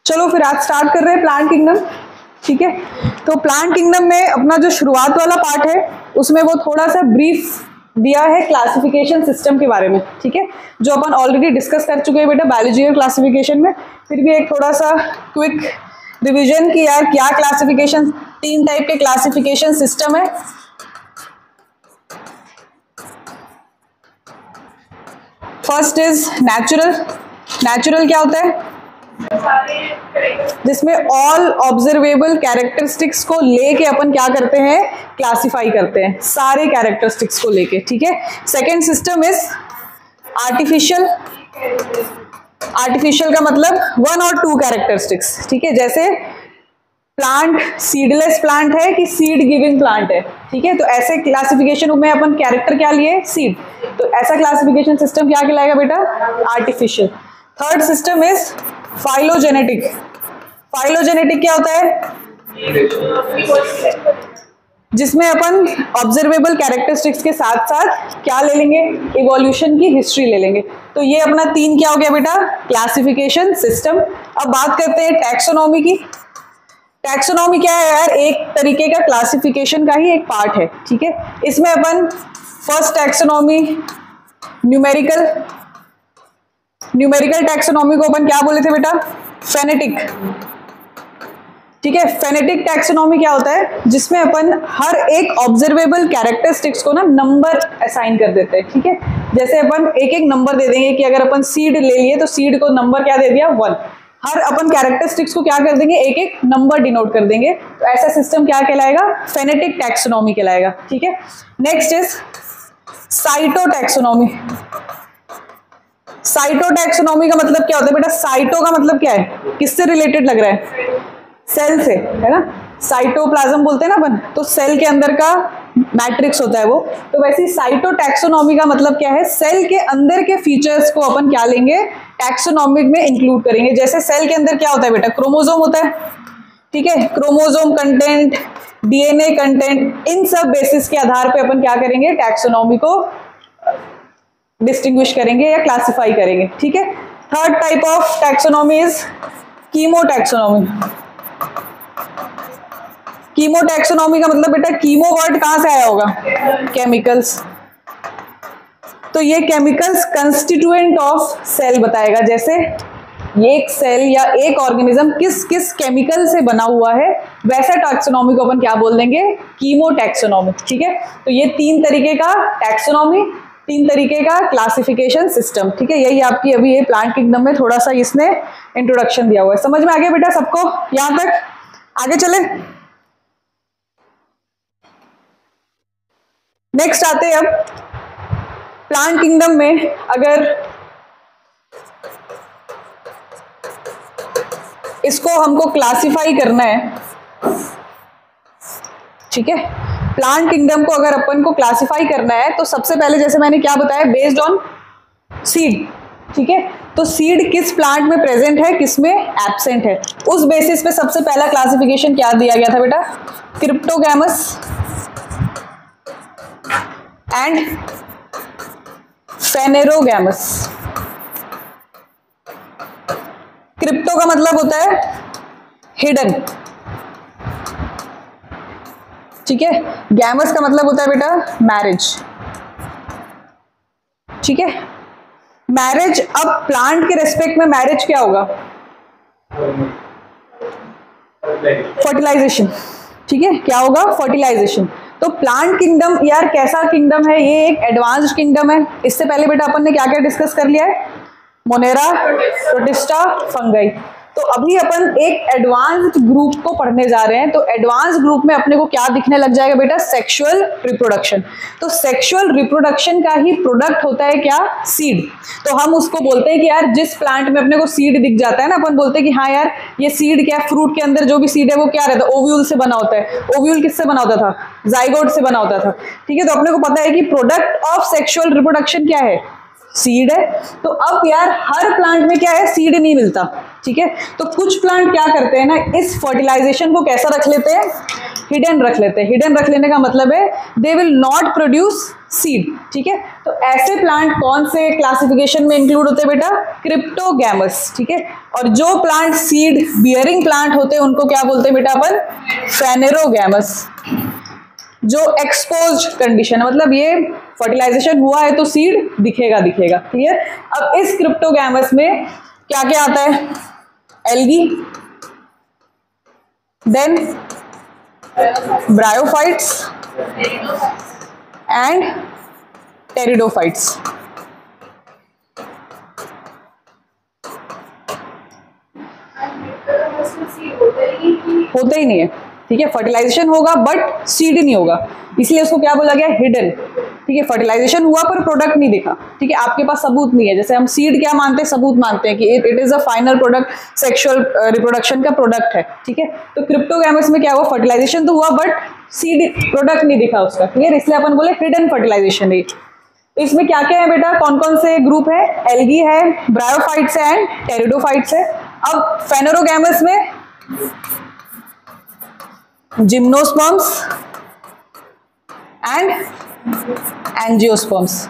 चलो फिर आज स्टार्ट कर रहे हैं प्लांट किंगडम। ठीक है, तो प्लांट किंगडम में अपना जो शुरुआत वाला पार्ट है उसमें वो थोड़ा सा ब्रीफ दिया है क्लासिफिकेशन सिस्टम के बारे में। ठीक है, जो अपन ऑलरेडी डिस्कस कर चुके हैं बेटा बायोलॉजिकल क्लासिफिकेशन में। फिर भी एक थोड़ा सा क्विक रिवीजन की यार क्या क्लासिफिकेशन, 3 टाइप के क्लासिफिकेशन सिस्टम है। First is natural. नेचुरल क्या होता है? जिसमें ऑल ऑब्जर्वेबल कैरेक्टरिस्टिक्स को लेके अपन क्या करते हैं, क्लासिफाई करते हैं, सारे कैरेक्टरिस्टिक्स को लेके। ठीक है, second system is artificial. Artificial का मतलब 1 और 2 कैरेक्टरिस्टिक्स। ठीक है, जैसे प्लांट सीडलेस प्लांट है कि सीड गिविंग प्लांट है। ठीक है, तो ऐसे क्लासिफिकेशन में अपन कैरेक्टर क्या लिए, सीड, तो ऐसा क्लासिफिकेशन सिस्टम क्या कहलाएगा बेटा, artificial. Third system is phylogenetic. Phylogenetic क्या होता है, जिसमें अपन ऑब्जर्वेबल कैरेक्टरिस्टिक्स के साथ साथ क्या ले लेंगे, इवोल्यूशन की हिस्ट्री ले लेंगे। तो ये अपना 3 क्या हो गया बेटा, क्लासिफिकेशन सिस्टम। अब बात करते हैं टैक्सोनॉमी की। टैक्सोनॉमी क्या है यार, एक तरीके का क्लासिफिकेशन का ही एक पार्ट है। ठीक है, इसमें अपन first taxonomy numerical. Numerical taxonomy को अपन क्या बोले थे बेटा, फेनेटिक। ठीक है, फेनेटिक टैक्सोनॉमी क्या होता है, जिसमें अपन हर एक ऑब्जर्वेबल कैरेक्टरिस्टिक्स को ना नंबर असाइन कर देते हैं। ठीक है, जैसे अपन एक एक नंबर दे देंगे कि अगर अपन सीड ले लिए तो सीड को नंबर क्या दे दिया, 1। हर अपन कैरेक्टरिस्टिक्स को क्या कर देंगे, एक एक नंबर डिनोट कर देंगे। तो ऐसा सिस्टम क्या कहलाएगा, फेनेटिक टैक्सोनॉमी कहलाएगा। ठीक है, नेक्स्ट इज साइटोटैक्सोनॉमी। साइटोटैक्सोनॉमी का मतलब क्या होता है बेटा, साइटो का मतलब क्या है, किससे रिलेटेड लग रहा है, सेल से, है ना। साइटोप्लाज्म बोलते हैं ना अपन, तो सेल के अंदर का मैट्रिक्स होता है वो। तो वैसे साइटोटैक्सोनॉमी का मतलब क्या है, सेल के अंदर के फीचर्स को अपन क्या लेंगे, टैक्सोनॉमिक में इंक्लूड करेंगे। जैसे सेल के अंदर क्या होता है बेटा, क्रोमोसोम होता है। ठीक है, क्रोमोसोम कंटेंट, डीएनए कंटेंट, इन सब बेसिस के आधार पे अपन क्या करेंगे, टैक्सोनॉमी को डिस्टिंग्विश करेंगे या क्लासिफाई करेंगे। ठीक है, third type of taxonomy is कीमोटैक्सोनॉमी। कीमोटैक्सोनॉमी का मतलब बेटा, कीमो वर्ड कहां से आया होगा, केमिकल्स। तो ये केमिकल्स कंस्टिट्यूएंट ऑफ सेल बताएगा, जैसे एक सेल या एक ऑर्गेनिज्म किस किस केमिकल से बना हुआ है, वैसा टैक्सोनॉमी को अपन क्या बोल देंगे, कीमोटैक्सोनॉमी। ठीक है, तो ये 3 तरीके का टैक्सोनॉमी, 3 तरीके का क्लासिफिकेशन सिस्टम। ठीक है, यही आपकी अभी ये प्लांट किंगडम में थोड़ा सा इसने इंट्रोडक्शन दिया हुआ है। समझ में आ गया बेटा सबको यहां तक, आगे चले। नेक्स्ट आते हैं अब प्लांट किंगडम में, अगर इसको हमको क्लासिफाई करना है, ठीक है, प्लांट किंगडम को अगर अपन को क्लासिफाई करना है तो सबसे पहले जैसे मैंने क्या बताया, बेस्ड ऑन सीड। ठीक है, तो सीड किस प्लांट में प्रेजेंट है, किस में एब्सेंट है, उस बेसिस पे सबसे पहला क्लासिफिकेशन क्या दिया गया था बेटा, क्रिप्टोगैमस एंड फेनेरोगैमस। क्रिप्टो का मतलब होता है हिडन। ठीक है, गैमस का मतलब होता है बेटा मैरिज। ठीक है, मैरिज, अब प्लांट के रेस्पेक्ट में मैरिज क्या होगा, फर्टिलाइजेशन। ठीक है, क्या होगा, फर्टिलाइजेशन। तो प्लांट किंगडम यार कैसा किंगडम है, ये एक एडवांस्ड किंगडम है। इससे पहले बेटा अपन ने क्या क्या डिस्कस कर लिया है, मोनेरा, प्रोटिस्टा, फंगाई। तो अभी अपन एक एडवांस्ड ग्रुप को पढ़ने जा रहे हैं। तो एडवांस्ड ग्रुप में अपने को क्या दिखने लग जाएगा बेटा, सेक्सुअल रिप्रोडक्शन। तो सेक्सुअल रिप्रोडक्शन का ही प्रोडक्ट होता है क्या, सीड। तो हम उसको बोलते हैं कि यार जिस प्लांट में अपने को सीड दिख जाता है ना, अपन बोलते हैं कि हाँ यार ये सीड क्या, फ्रूट के अंदर जो भी सीड है वो क्या रहता है, ओव्यूल से बना होता है। ओव्यूल किससे बना होता था, जाइगोट से बना होता था। ठीक है, तो अपने को पता है कि प्रोडक्ट ऑफ सेक्सुअल रिप्रोडक्शन क्या है, सीड है। तो अब यार हर प्लांट में क्या है, सीड नहीं मिलता। ठीक है, तो कुछ प्लांट क्या करते हैं ना, इस फर्टिलाइजेशन को कैसा रख लेते हैं, हिडन रख लेते हैं। हिडन रख लेने का मतलब है they will not produce seed, ठीक है। तो ऐसे प्लांट कौन से क्लासिफिकेशन में इंक्लूड होते हैं बेटा? क्रिप्टोगैमस, ठीक है। और जो प्लांट सीड बियरिंग प्लांट होते हैं उनको क्या बोलते हैं बेटा अपन? फेनेरोगैमस। जो एक्सपोज्ड कंडीशन, मतलब ये फर्टिलाइजेशन हुआ है तो सीड दिखेगा दिखेगा, क्लियर। अब इस क्रिप्टोगैमस में क्या क्या आता है? Algae, then bryophytes and pteridophytes. होते ही नहीं है, ठीक है। फर्टिलाइजेशन होगा बट सीड नहीं होगा, इसलिए उसको क्या बोला गया? हिडन, ठीक है। फर्टिलाइजेशन हुआ पर प्रोडक्ट नहीं दिखा, ठीक है। आपके पास सबूत नहीं है, जैसे हम सीड क्या मानते हैं? सबूत मानते हैं कि it is a final product, sexual reproduction का प्रोडक्ट है, ठीक है। तो क्रिप्टोगैमस में क्या हुआ? फर्टिलाइजेशन तो हुआ बट सीड प्रोडक्ट नहीं दिखा उसका, क्लियर। इसलिए अपन बोले हिडन फर्टिलाइजेशन है। तो इसमें क्या क्या है बेटा? कौन कौन से ग्रुप है? एल्गी है, ब्रायोफाइट्स है एंड टेरिडोफाइट्स है। अब फेनेरोगैमस में जिम्नोस्पर्म्स एंड एंजियोस्पर्म्स।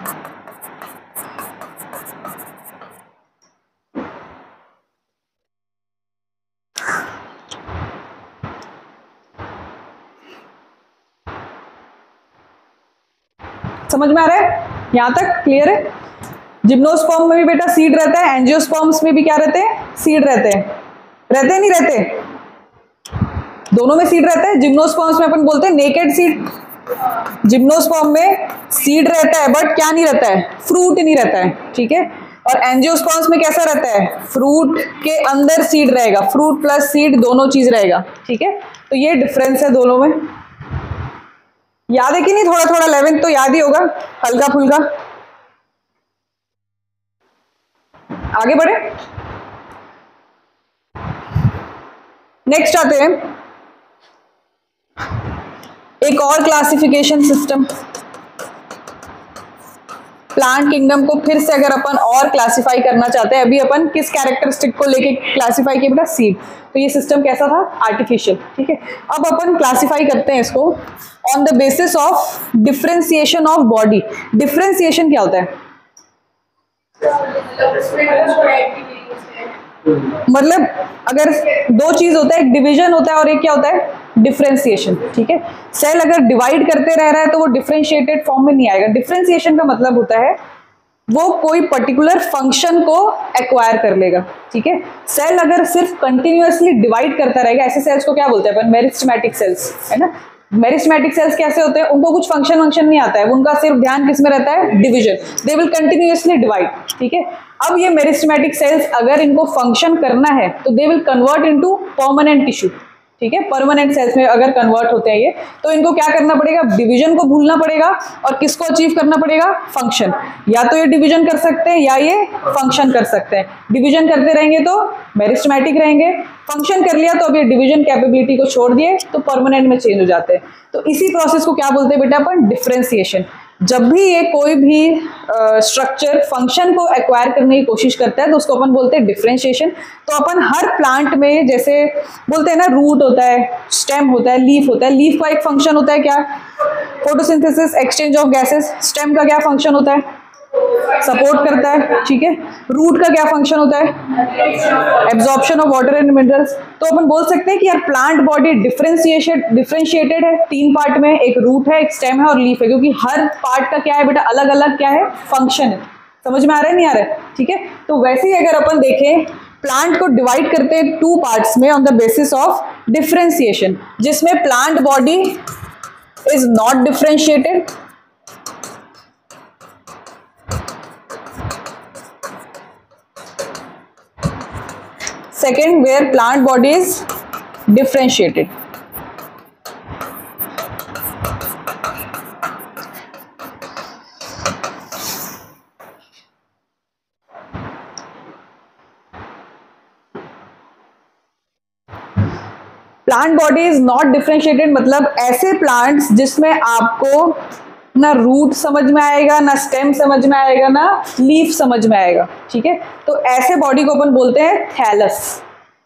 समझ में आ रहा है? यहां तक क्लियर है? जिम्नोस्पर्म में भी बेटा सीड रहता है, एंजियोस्पर्म्स में भी क्या रहते हैं? सीड रहते हैं। रहते हैं नहीं रहते? दोनों में सीड रहता है। जिम्नोस्पर्म्स में अपन बोलते हैं नेकेड सीड। जिम्नोस्पर्म में सीड रहता है बट क्या नहीं रहता है? फ्रूट नहीं रहता है, ठीक है। और एंजियोस्पर्म्स में कैसा रहता है? फ्रूट के अंदर सीड रहेगा, फ्रूट प्लस सीड दोनों चीज रहेगा, ठीक है। तो ये डिफरेंस है दोनों में। याद है कि नहीं? थोड़ा थोड़ा 11th तो याद ही होगा, हल्का फुल्का। आगे बढ़े, नेक्स्ट आते हैं एक और क्लासिफिकेशन सिस्टम। प्लांट किंगडम को फिर से अगर अपन और क्लासिफाई करना चाहते हैं, अभी अपन किस कैरेक्टरिस्टिक को लेके क्लासिफाई किया बेटा? सीड। तो ये सिस्टम कैसा था? आर्टिफिशियल, ठीक है। अब अपन क्लासिफाई करते हैं इसको on the basis of differentiation of body. Differentiation क्या होता है? मतलब अगर दो चीज होता है, एक डिवीजन होता है और एक क्या होता है? डिफरेंशिएशन, ठीक है। सेल अगर डिवाइड करते रह रहा है तो वो डिफरेंशिएटेड फॉर्म में नहीं आएगा। डिफरेंशिएशन का मतलब होता है वो कोई पर्टिकुलर फंक्शन को एक्वायर कर लेगा, ठीक है। सेल अगर सिर्फ कंटिन्यूअसली डिवाइड करता रहेगा, ऐसे सेल्स को क्या बोलते हैं अपन? मेरिस्टेमेटिक सेल्स, है ना। मेरिस्टेमेटिक सेल्स कैसे होते हैं? उनको कुछ फंक्शन नहीं आता है, उनका सिर्फ ध्यान किस में रहता है? Division. They will continuously divide, ठीक है। अब ये मेरिस्टेमेटिक सेल्स अगर इनको फंक्शन करना है तो they will convert into permanent tissue, ठीक है। परमानेंट सेल्स में अगर कन्वर्ट होते हैं ये, तो इनको क्या करना पड़ेगा? डिवीजन को भूलना पड़ेगा और किसको अचीव करना पड़ेगा? फंक्शन। या तो ये डिवीजन कर सकते हैं या ये फंक्शन कर सकते हैं। डिवीजन करते रहेंगे तो मेरिस्टेमेटिक रहेंगे, फंक्शन कर लिया तो अब ये डिवीजन कैपेबिलिटी को छोड़ दिए तो परमानेंट में चेंज हो जाते हैं। तो इसी प्रोसेस को क्या बोलते हैं बेटा अपन? डिफरेंशिएशन। जब भी ये कोई भी स्ट्रक्चर फंक्शन को एक्वायर करने की कोशिश करता है तो उसको अपन बोलते हैं डिफरेंशिएशन। तो अपन हर प्लांट में जैसे बोलते हैं ना, रूट होता है, स्टेम होता है, लीफ होता है। लीफ का एक फंक्शन होता है क्या? Photosynthesis, exchange of gases. Stem का क्या फंक्शन होता है? सपोर्ट करता है, ठीक है। रूट का क्या फंक्शन होता है? Absorption of water and minerals. तो अपन बोल सकते हैं कि यार प्लांट बॉडी डिफरेंशिएटेड है तीन पार्ट में, एक रूट है, एक स्टेम है और लीफ है, क्योंकि हर पार्ट का क्या है बेटा? अलग अलग क्या है? फंक्शन है। समझ में आ रहा है नहीं आ रहा है? ठीक है। तो वैसे ही अगर अपन देखें, प्लांट को डिवाइड करते हैं टू पार्ट्स में on the basis of differentiation, जिसमें plant body is not differentiated, second where plant body is differentiated. Plant body is not differentiated मतलब ऐसे प्लांट्स जिसमें आपको ना रूट समझ में आएगा, ना स्टेम समझ में आएगा, ना लीफ समझ में आएगा, ठीक है। तो ऐसे बॉडी को अपन बोलते हैं थैलस।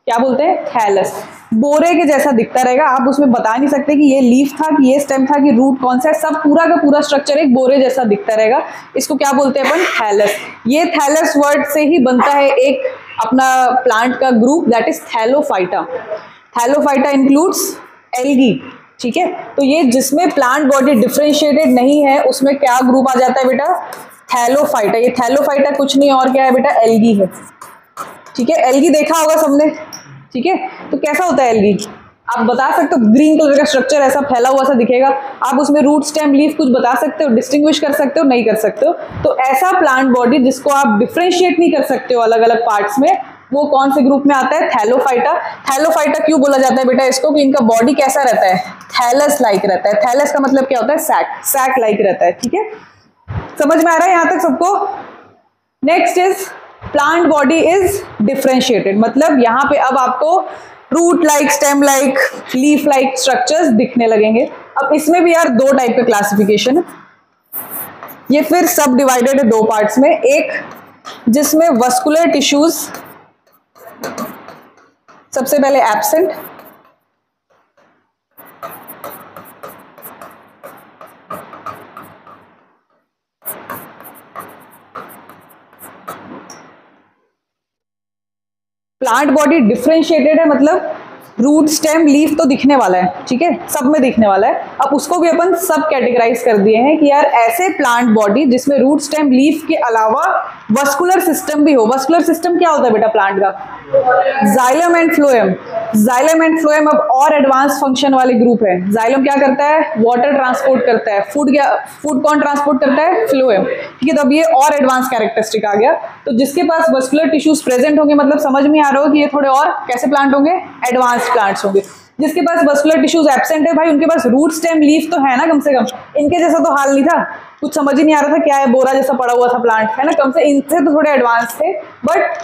क्या बोलते हैं? थैलस। बोरे के जैसा दिखता रहेगा, आप उसमें बता नहीं सकते कि ये लीफ था कि ये स्टेम था कि रूट कौन सा है, सब पूरा का पूरा स्ट्रक्चर एक बोरे जैसा दिखता रहेगा। इसको क्या बोलते हैं अपन? थैलस। ये थैलस वर्ड से ही बनता है एक अपना प्लांट का group, that is Thallophyta. Thallophyta includes algae, ठीक है। तो ये जिसमें प्लांट बॉडी डिफरेंशिएटेड नहीं है उसमें क्या ग्रुप आ जाता है बेटा? थैलोफाइटा। ये थैलोफाइटा कुछ नहीं और क्या है बेटा? एल्गी है, ठीक है। एल्गी देखा होगा सबने, ठीक है। तो कैसा होता है एल्गी? आप बता सकते हो? ग्रीन कलर का स्ट्रक्चर ऐसा फैला हुआ सा दिखेगा, आप उसमें रूट स्टेम लीफ कुछ बता सकते हो, डिस्टिंग्विश कर सकते हो? नहीं कर सकते हो। तो ऐसा प्लांट बॉडी जिसको आप डिफरेंशिएट नहीं कर सकते हो अलग अलग पार्ट्स में, वो कौन से ग्रुप में आता है? थैलोफाइटा। थैलोफाइटा क्यों बोला जाता है बेटा इसको? कि इनका बॉडी कैसा रहता है? थैलस लाइक रहता है। थैलस का मतलब क्या होता है? सैक, सैक लाइक रहता है, ठीक है। समझ में आ रहा है यहां तक सबको? Next is plant body is differentiated, मतलब यहां पे अब आपको root like, stem like, leaf like structures दिखने लगेंगे। अब इसमें भी यार दो टाइप का क्लासिफिकेशन है, ये फिर सब डिवाइडेड है दो पार्ट्स में। एक जिसमें वस्कुलर टिश्यूज सबसे पहले एब्सेंट, प्लांट बॉडी डिफरेंशिएटेड है, मतलब रूट स्टेम लीफ तो दिखने वाला है, ठीक है, सब में दिखने वाला है। अब उसको भी अपन सब कैटेगराइज कर दिए हैं कि यार ऐसे प्लांट बॉडी जिसमें रूट स्टेम लीफ के अलावा वस्कुलर सिस्टम भी हो। वस्कुलर सिस्टम क्या होता है बेटा प्लांट का? Xylem and phloem. Xylem and phloem अब और एडवांस फंक्शन वाले ग्रुप है। जाइलम क्या करता है? वाटर ट्रांसपोर्ट करता है। फूड कौन ट्रांसपोर्ट करता है? फ्लोएम, ठीक है। तो अब ये और एडवांस कैरेक्टरिस्टिक आ गया। तो जिसके पास वस्कुलर टिश्यूज प्रेजेंट होंगे, मतलब समझ में आ रहा हो कि ये थोड़े और कैसे प्लांट होंगे? एडवांस प्लांट्स होंगे। जिसके पास वस्कुलर टिश्यूज एब्सेंट है, भाई उनके पास रूट स्टेम लीफ तो है ना कम से कम। इनके जैसा तो हाल नहीं था, कुछ समझ ही नहीं आ रहा था क्या है, बोरा जैसा पड़ा हुआ था प्लांट, है ना। कम से इनसे तो थोड़े एडवांस थे, बट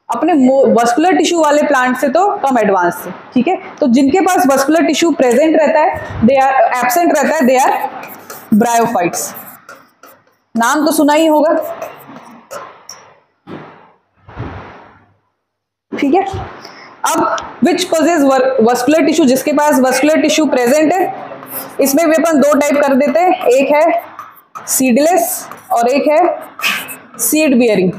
अपने वस्कुलर टिश्यू वाले प्लांट से तो कम एडवांस थे, ठीक है। तो जिनके पास वस्कुलर टिश्यू प्रेजेंट रहता है, दे आर एब्सेंट रहता है, दे आर ब्रायोफाइट्स। नाम तो सुना ही होगा, ठीक है। अब विच कॉजेज वस्कुलर टिश्यू, जिसके पास वस्कुलर टिश्यू प्रेजेंट है, इसमें भी अपन दो टाइप कर देते हैं, एक है सीडलेस और एक है सीड बियरिंग।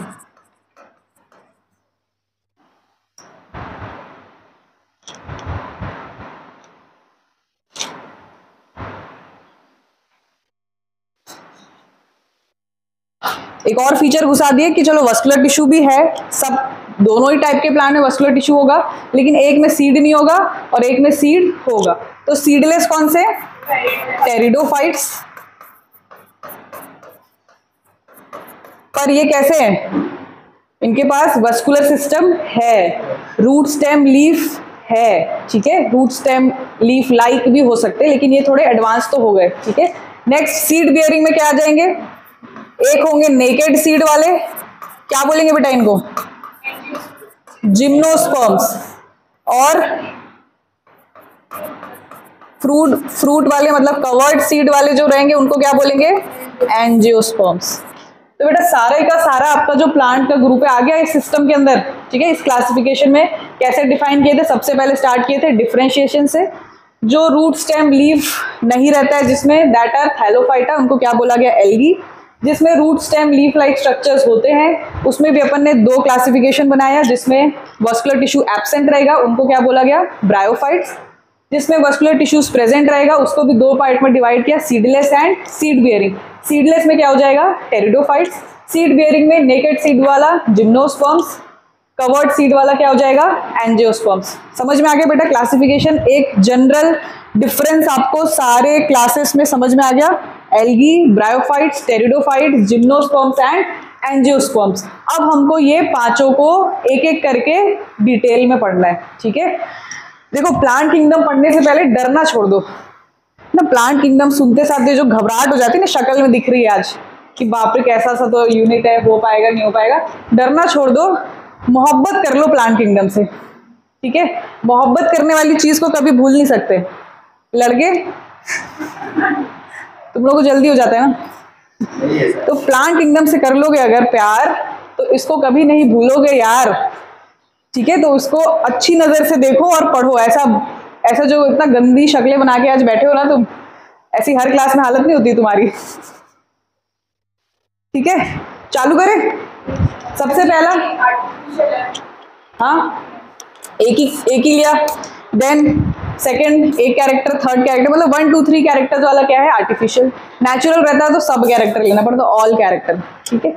एक और फीचर घुसा दिए कि चलो वस्कुलर टिश्यू भी है, सब दोनों ही टाइप के प्लांट में वस्कुलर टिश्यू होगा, लेकिन एक में सीड नहीं होगा और एक में सीड होगा। तो सीडलेस कौन से? टेरिडोफाइट्स। पर ये कैसे हैं? इनके पास वस्कुलर सिस्टम है, रूट स्टेम लीफ है, ठीक है। रूट स्टेम लीफ लाइक भी हो सकते हैं, लेकिन ये थोड़े एडवांस तो हो गए, ठीक है। नेक्स्ट सीड बियरिंग में क्या आ जाएंगे? एक होंगे नेकेड सीड वाले, क्या बोलेंगे बेटा इनको? जिम्नोस्पर्म्स। और फ्रूट वाले मतलब कवर्ड सीड वाले जो रहेंगे उनको क्या बोलेंगे? एंजियोस्पर्म्स। तो बेटा सारे का सारा आपका जो प्लांट का ग्रुप है आ गया इस सिस्टम के अंदर, ठीक है। इस क्लासिफिकेशन में कैसे डिफाइन किए थे? सबसे पहले स्टार्ट किए थे डिफरेंशिएशन से। जो रूट स्टेम लीफ नहीं रहता है जिसमें, दैट आर थैलोफाइटा, उनको क्या बोला गया? एल्गी। जिसमें root stem leaf like structures होते हैं उसमें भी अपन ने दो क्लासिफिकेशन बनाया, जिसमें वस्कुलर टिश्यू एब्सेंट रहेगा उनको क्या बोला गया? ब्रायोफाइट्स। जिसमें वस्कुलर टिश्यूज प्रेजेंट रहेगा उसको भी दो पार्ट में डिवाइड किया, seedless and seed bearing. Seedless में क्या हो जाएगा? टेरिडोफाइट्स। सीड बियरिंग में नेकेड सीड वाला जिम्नोस्पर्म्स, कवर्ड सीड वाला क्या हो जाएगा? एंजियोस्पर्म्स। समझ में आ गया बेटा क्लासिफिकेशन? एक जनरल डिफरेंस आपको सारे क्लासेस में समझ में आ गया? Algae, bryophytes, pteridophytes, gymnosperms and angiosperms. अब हमको ये पांचों को एक एक करके डिटेल में पढ़ना है, ठीक है। देखो प्लांट किंगडम पढ़ने से पहले डरना छोड़ दो ना। प्लांट किंगडम सुनते साथ जो घबराहट हो जाती है ना, शक्ल में दिख रही है आज कि बाप रे कैसा सा तो यूनिट है, हो पाएगा नहीं हो पाएगा, डरना छोड़ दो, मोहब्बत कर लो प्लांट किंगडम से, ठीक है। मोहब्बत करने वाली चीज को कभी भूल नहीं सकते। लड़के तुम लोग को जल्दी हो जाता है ना, तो प्लांट किंगडम से कर लोगे अगर प्यार तो इसको कभी नहीं भूलोगे यार, ठीक है, तो उसको अच्छी नजर से देखो और पढ़ो। ऐसा ऐसा जो इतना गंदी शक्लें बना के आज बैठे हो ना तुम, ऐसी हर क्लास में हालत नहीं होती तुम्हारी। ठीक है, चालू करें। सबसे पहला, हाँ एक ही लिया। देन सेकंड एक कैरेक्टर, थर्ड कैरेक्टर, मतलब 1 2 3 कैरेक्टर्स वाला क्या है, आर्टिफिशियल। नेचुरल रहता है तो सब कैरेक्टर लेना पड़ता, ऑल कैरेक्टर। ठीक है,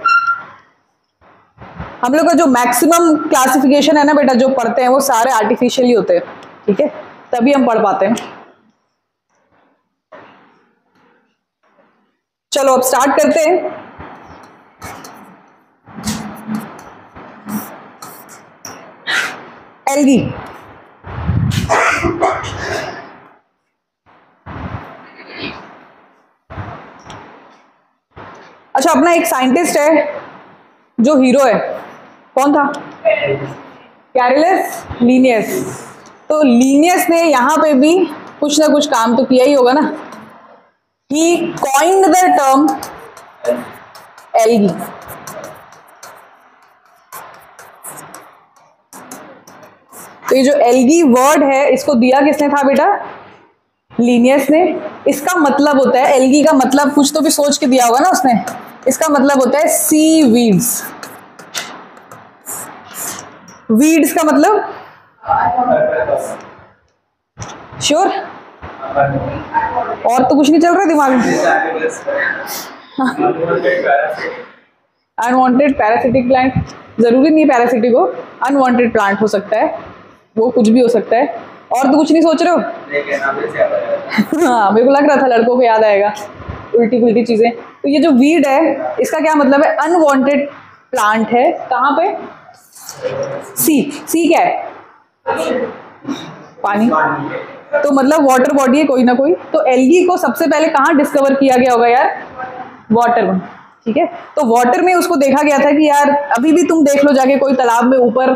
हम लोग का जो मैक्सिमम क्लासिफिकेशन है ना बेटा, जो पढ़ते हैं वो सारे आर्टिफिशियल ही होते हैं। ठीक है, तभी हम पढ़ पाते हैं। चलो अब स्टार्ट करते हैं। एल्गी, अच्छा अपना एक साइंटिस्ट है जो हीरो है, कौन था? Carlos Linnaeus. तो लीनियस ने यहां पे भी कुछ ना कुछ काम तो किया ही होगा ना। ही कॉइन्ड द टर्म एल्गी। तो ये जो एल्गी वर्ड है इसको दिया किसने था बेटा? लीनियस ने। इसका मतलब होता है, एल्गी का मतलब कुछ तो भी सोच के दिया होगा ना उसने। इसका मतलब होता है सी वीड्स। वीड्स का मतलब श्योर? और तो कुछ नहीं चल रहा दिमाग में? अनवांटेड पैरासिटिक प्लांट, जरूरी नहीं पैरासिटिक हो, अनवांटेड प्लांट हो सकता है, वो कुछ भी हो सकता है। और तो कुछ नहीं सोच रहे हो? हाँ मेरे को लग रहा था लड़कों को याद आएगा उल्टी पुल्टी चीजें। तो ये जो वीड है इसका क्या मतलब है? अनवांटेड प्लांट है। कहाँ पे? सी क्या है? पानी। तो मतलब वाटर बॉडी है कोई ना कोई। तो एल्गी को सबसे पहले कहाँ डिस्कवर किया गया होगा यार? वाटर में। ठीक है, तो वाटर में उसको देखा गया था कि यार अभी भी तुम देख लो जाके कोई तालाब में ऊपर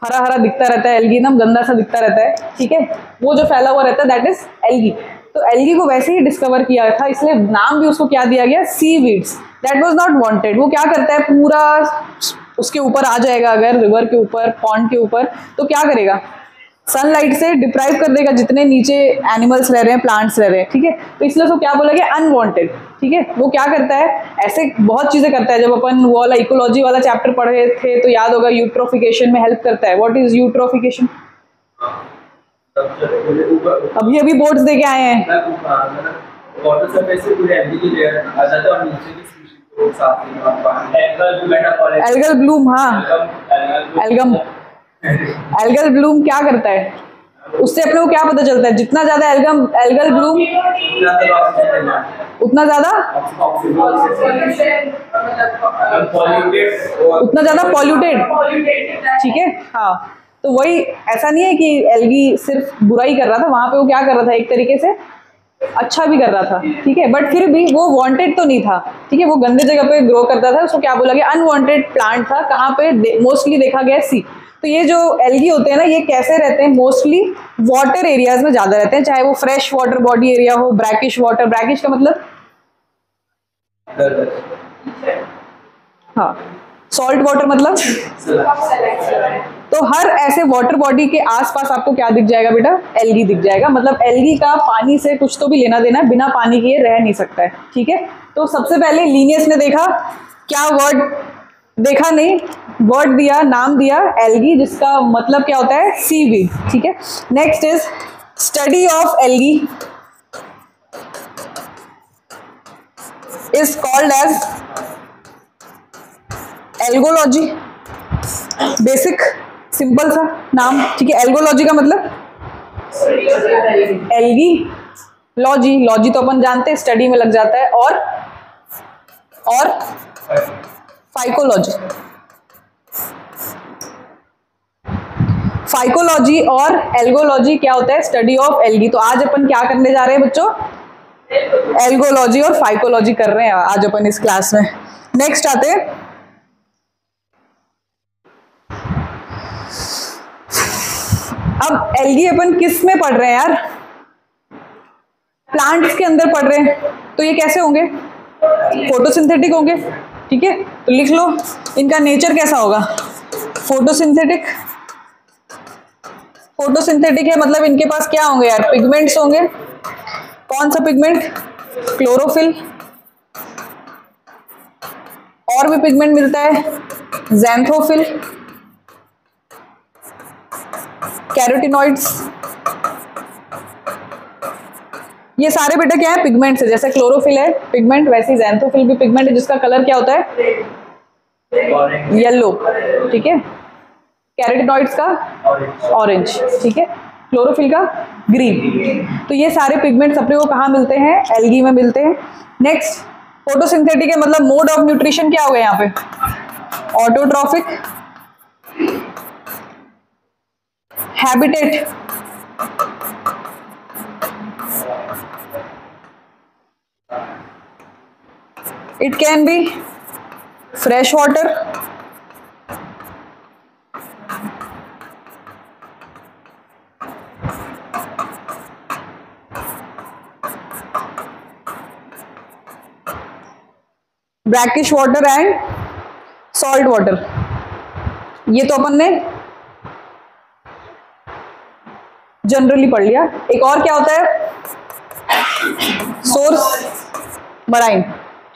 हरा हरा दिखता रहता है, एल्गी ना गंदा सा दिखता रहता है। ठीक है, वो जो फैला हुआ रहता है दैट इज एल्गी। तो एल्गी को वैसे ही डिस्कवर किया था, इसलिए नाम भी उसको क्या दिया गया? Seaweeds. That was not wanted. वो क्या करता है, पूरा उसके ऊपर आ जाएगा, अगर रिवर के ऊपर, पॉन्ड के ऊपर, तो क्या करेगा? सनलाइट से डिप्राइव कर देगा जितने नीचे एनिमल्स रह रहे हैं, प्लांट्स रह रहे हैं। ठीक है, तो इसलिए उसको क्या बोला गया? अनवांटेड। ठीक है, वो क्या करता है? ऐसे बहुत चीजें करता है। जब अपन वो वाला इकोलॉजी वाला चैप्टर पढ़े थे तो याद होगा, यूट्रोफिकेशन में हेल्प करता है। What is eutrophication? अभी बोर्ड्स देके आए हैं। एल्गल ब्लूम, हाँ एल्गम। एल्गल ब्लूम क्या करता है? उससे अपने को क्या पता चलता है? जितना ज्यादा एल्गल ब्लूम उतना ज्यादा पॉल्यूटेड। ठीक है, हाँ। तो वही, ऐसा नहीं है कि एल्गी सिर्फ बुराई कर रहा था, वहां पे वो क्या कर रहा था? एक तरीके से अच्छा भी कर रहा था। ठीक है, बट फिर भी वो वांटेड तो नहीं था। ठीक है, वो गंदे जगह पे ग्रो करता था, उसको क्या बोला गया? अनवांटेड प्लांट था। कहाँ पे मोस्टली देखा गया? सी। तो ये जो एल्गी होते हैं ना, ये कैसे रहते हैं? मोस्टली वाटर एरियाज में ज्यादा रहते हैं, चाहे वो फ्रेश वाटर बॉडी एरिया हो, ब्रैकिश वाटर। ब्रैकिश का मतलब हाँ, सॉल्ट वाटर मतलब। तो हर ऐसे वाटर बॉडी के आसपास आपको क्या दिख जाएगा बेटा? एल्गी दिख जाएगा। मतलब एल्गी का पानी से कुछ तो भी लेना देना है, बिना पानी के रह नहीं सकता है। ठीक है, तो सबसे पहले लीनियस ने देखा, क्या वर्ड देखा? नहीं, वर्ड दिया, नाम दिया एल्गी, जिसका मतलब क्या होता है? सीवीड। ठीक है, next is study of algae is called as algology. Basic simple सा नाम। ठीक है, एल्गोलॉजी का मतलब एल्गी लॉजी। लॉजी तो अपन जानते हैं स्टडी में लग जाता है। और फाइकोलॉजी। फाइकोलॉजी और एल्गोलॉजी क्या होता है? Study of algae. तो आज अपन क्या करने जा रहे हैं बच्चों? एल्गोलॉजी और फाइकोलॉजी कर रहे हैं आज अपन इस क्लास में। नेक्स्ट आते हैं, अब एल्गी अपन किस में पढ़ रहे हैं यार? प्लांट्स के अंदर पढ़ रहे हैं। तो ये कैसे होंगे? फोटोसिंथेटिक होंगे। ठीक है, तो लिख लो इनका नेचर कैसा होगा? फोटोसिंथेटिक। फोटोसिंथेटिक है मतलब इनके पास क्या होंगे यार, पिगमेंट्स होंगे। कौन सा पिगमेंट? क्लोरोफिल। और भी पिगमेंट मिलता है, ज़ैंथोफिल, कैरोटिनॉइड्स। ये सारे बेटा क्या है, पिगमेंट्स है। जैसे क्लोरोफिल है पिगमेंट, वैसे ज़ैंथोफिल भी पिगमेंट है जिसका कलर क्या होता है, येलो। ठीक है, कैरोटिनॉइड्स का ऑरेंज, ठीक है, क्लोरोफिल का ग्रीन। तो ये सारे पिगमेंट्स अपने को कहाँ मिलते हैं, एल्गी में मिलते हैं। नेक्स्ट, फोटोसिंथेटिक है मतलब मोड ऑफ न्यूट्रिशन क्या हो गया यहाँ पे, autotrophic, habitat, it can be fresh water, brackish water and salt water. ये तो अपन ने जनरली पढ़ लिया। एक और क्या होता है, सोर्स मराइन।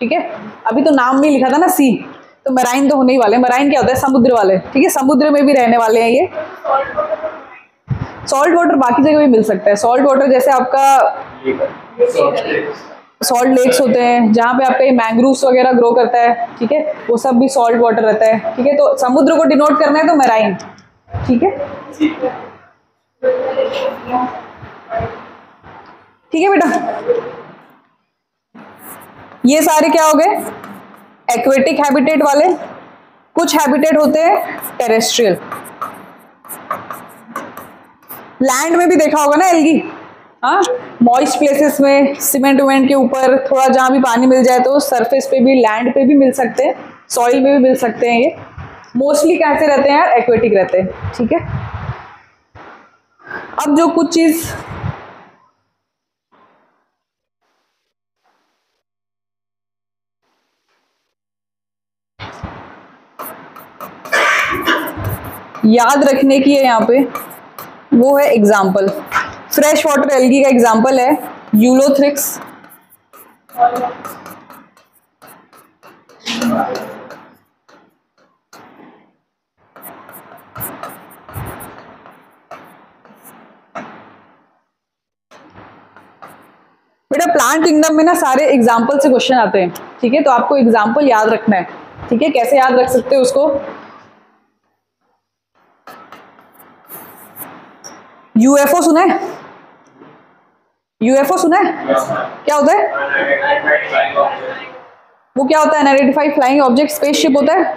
ठीक है, अभी तो नाम में लिखा था ना सी, तो मराइन तो होने ही वाले। मराइन क्या होता है, समुद्र वाले। ठीक है, समुद्र में भी रहने वाले हैं ये। सॉल्ट वाटर बाकी जगह भी मिल सकता है। सॉल्ट वाटर जैसे आपका सॉल्ट लेक्स होते हैं जहाँ पे आपका ये मैंग्रोव्स वगैरह ग्रो करता है। ठीक है, वो सब भी सॉल्ट वाटर रहता है। ठीक है, तो समुद्र को डिनोट करना है तो मैराइन। ठीक है, ठीक है बेटा। ये सारे क्या हो गए, एक्वेटिक हैबिटेट वाले। कुछ हैबिटेट होते हैं टेरेस्ट्रियल। लैंड में भी देखा होगा ना एल्गी, हाँ, मॉइस्ट प्लेसेस में, सीमेंट वेमेंट के ऊपर थोड़ा जहां भी पानी मिल जाए तो सरफेस पे भी, लैंड पे भी मिल सकते हैं, सॉइल में भी मिल सकते हैं। ये मोस्टली कैसे रहते हैं यार, एक्वेटिक रहते हैं। ठीक है, अब जो कुछ चीज याद रखने की है यहाँ पे, वो है एग्जाम्पल। फ्रेश वाटर एल्गी का एग्जाम्पल है यूलोथ्रिक्स, बेटा प्लांट किंगडम में ना सारे एग्जाम्पल से क्वेश्चन आते हैं। ठीक है, तो आपको एग्जाम्पल याद रखना है। ठीक है, कैसे याद रख सकते हो उसको, यूएफओ सुना है, यूएफओ सुना है, क्या होता है वो, क्या होता है, अनआइडेंटिफाइड फ्लाइंग ऑब्जेक्ट। स्पेसशिप होता है,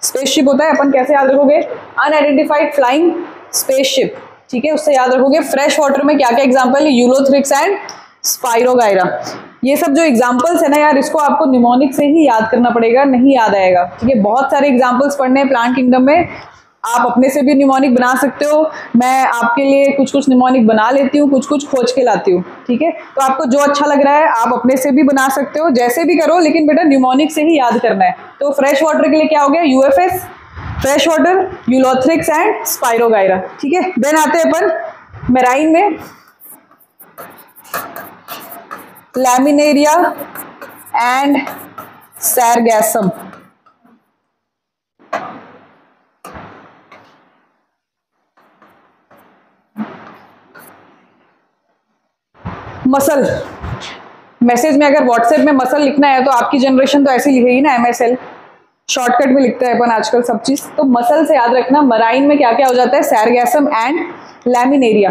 स्पेसशिप होता है। अपन कैसे याद रखोगे, अनआइडेंटिफाइड फ्लाइंग स्पेसशिप। ठीक है, उससे याद रखोगे। फ्रेश वाटर में क्या क्या एग्जाम्पल है, यूलोथ्रिक्स एंड स्पाइरोगायरा। ये सब जो एग्जाम्पल्स है ना यार, इसको आपको निमोनिक से ही याद करना पड़ेगा, नहीं याद आएगा। ठीक है, बहुत सारे एग्जाम्पल्स पढ़ने हैं प्लांट किंगडम में। आप अपने से भी निमोनिक बना सकते हो, मैं आपके लिए कुछ कुछ निमोनिक बना लेती हूँ, कुछ कुछ खोज के लाती हूँ। ठीक है, तो आपको जो अच्छा लग रहा है आप अपने से भी बना सकते हो, जैसे भी करो, लेकिन बेटा निमोनिक से ही याद करना है। तो फ्रेश वाटर के लिए क्या हो गया, UFS, fresh water, Ulothrix and spirogyra. ठीक है, देन आते हैं अपन मेराइन में, लैमिनेरिया एंड सैरगैसम। मसल, मैसेज में अगर व्हाट्सएप में मसल लिखना है तो आपकी जनरेशन तो ऐसे लिखेगी ना, MSL, शॉर्टकट में लिखते हैं अपन आजकल सब चीज। तो मसल से याद रखना, मराइन में क्या क्या हो जाता है, सैरगैसम एंड लैमिनेरिया।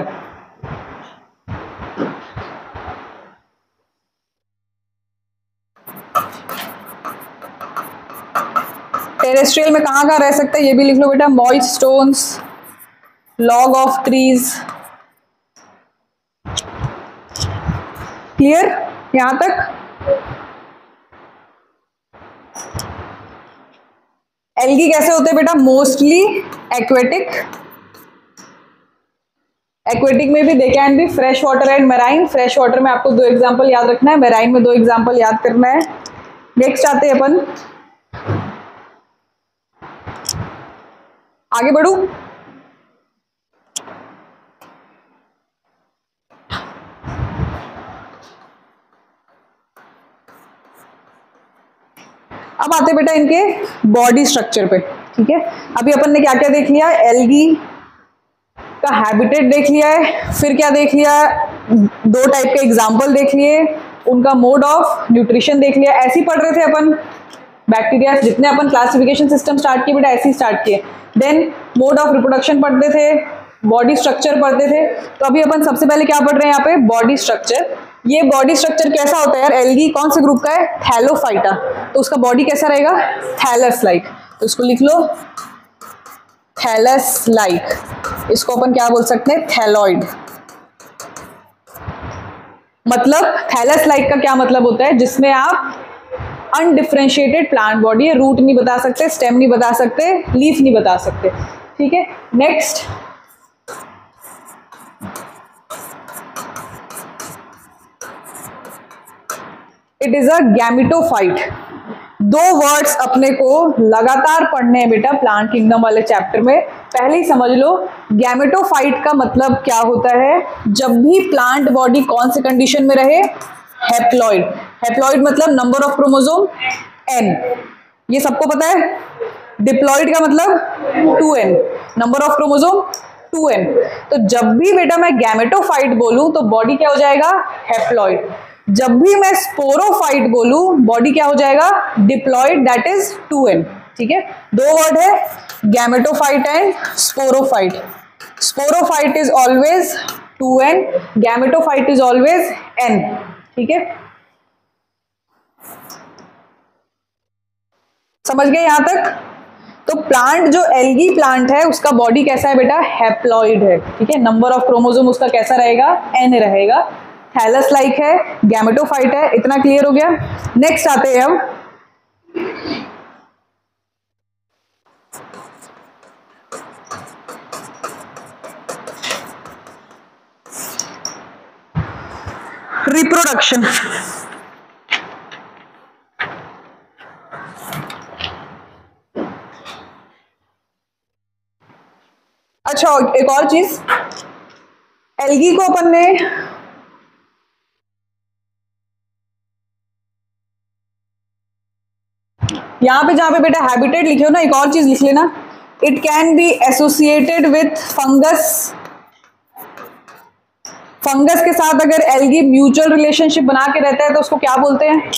टेरेस्ट्रियल में कहाँ कहाँ रह सकता है ये भी लिख लो बेटा, moist stones, log of trees. Clear यहां तक? एल्गी कैसे होते हैं बेटा, मोस्टली एक्वेटिक। एक्वेटिक में भी दे can B fresh water and marine. Fresh water में आपको 2 एग्जांपल याद रखना है, मेराइन में 2 एग्जांपल याद करना है। नेक्स्ट आते हैं अपन, आगे बढ़ू, अब आते बेटा इनके बॉडी स्ट्रक्चर पे, ठीक है। अभी अपन ने क्या क्या देख लिया, एल्गी का हैबिटेट देख लिया है, फिर क्या देख लिया, दो टाइप के एग्जाम्पल देख लिए, उनका मोड ऑफ न्यूट्रिशन देख लिया। ऐसे ही पढ़ रहे थे अपन बैक्टीरिया, जितने अपन क्लासिफिकेशन सिस्टम स्टार्ट किए बेटा ऐसे ही स्टार्ट किए। देन मोड ऑफ रिप्रोडक्शन पढ़ते थे, बॉडी स्ट्रक्चर पढ़ते थे। तो अभी अपन सबसे पहले क्या पढ़ रहे हैं यहाँ पे, बॉडी स्ट्रक्चर। ये बॉडी स्ट्रक्चर कैसा होता है यार, एल्गी कौन से ग्रुप का है, थैलोफाइटा, तो उसका बॉडी कैसा रहेगा, थैलस लाइक। तो इसको लिख लो थैलस लाइक, इसको अपन क्या बोल सकते हैं, थैलॉइड। मतलब थैलस लाइक का क्या मतलब होता है, जिसमें आप अनडिफरेंशिएटेड प्लांट बॉडी है, रूट नहीं बता सकते, स्टेम नहीं बता सकते, लीफ नहीं बता सकते, ठीक है। Next it is a gametophyte. दो वर्ड्स अपने को लगातार पढ़ने हैं बेटा प्लांट किंगडम वाले चैप्टर में। पहले ही समझ लो गैमेटोफाइट का मतलब क्या होता है, जब भी प्लांट बॉडी कौन से कंडीशन में रहे, हैप्लॉइड। हैप्लॉइड मतलब नंबर ऑफ क्रोमोसोम n, ये सबको पता है। डिप्लॉइड का मतलब 2n, number of chromosome 2n। तो जब भी बेटा मैं गैमेटोफाइट बोलूं तो बॉडी क्या हो जाएगा, हैप्लॉइड। जब भी मैं स्पोरोफाइट बोलूं बॉडी क्या हो जाएगा, डिप्लॉइड, दैट इज 2n, ठीक है। दो वर्ड है gametophyte and sporophyte. Sporophyte is always 2n, gametophyte is always n, ठीक है। समझ गए यहां तक। तो प्लांट जो एल्गी प्लांट है उसका बॉडी कैसा है बेटा, हैप्लॉइड है, ठीक है। नंबर ऑफ क्रोमोसोम उसका कैसा रहेगा, n रहेगा। थैलस लाइक है, गैमेटोफाइट है, इतना क्लियर हो गया। नेक्स्ट आते हैं हम रिप्रोडक्शन। अच्छा एक और चीज, एल्गी को अपन ने यहां पे जहां पे बेटा हैबिटेट लिखे हो ना, एक और चीज लिख लेना, it can be associated with fungus. Fungus के साथ अगर एल्गी म्यूचुअल रिलेशनशिप बना के रहता है तो उसको क्या बोलते हैं,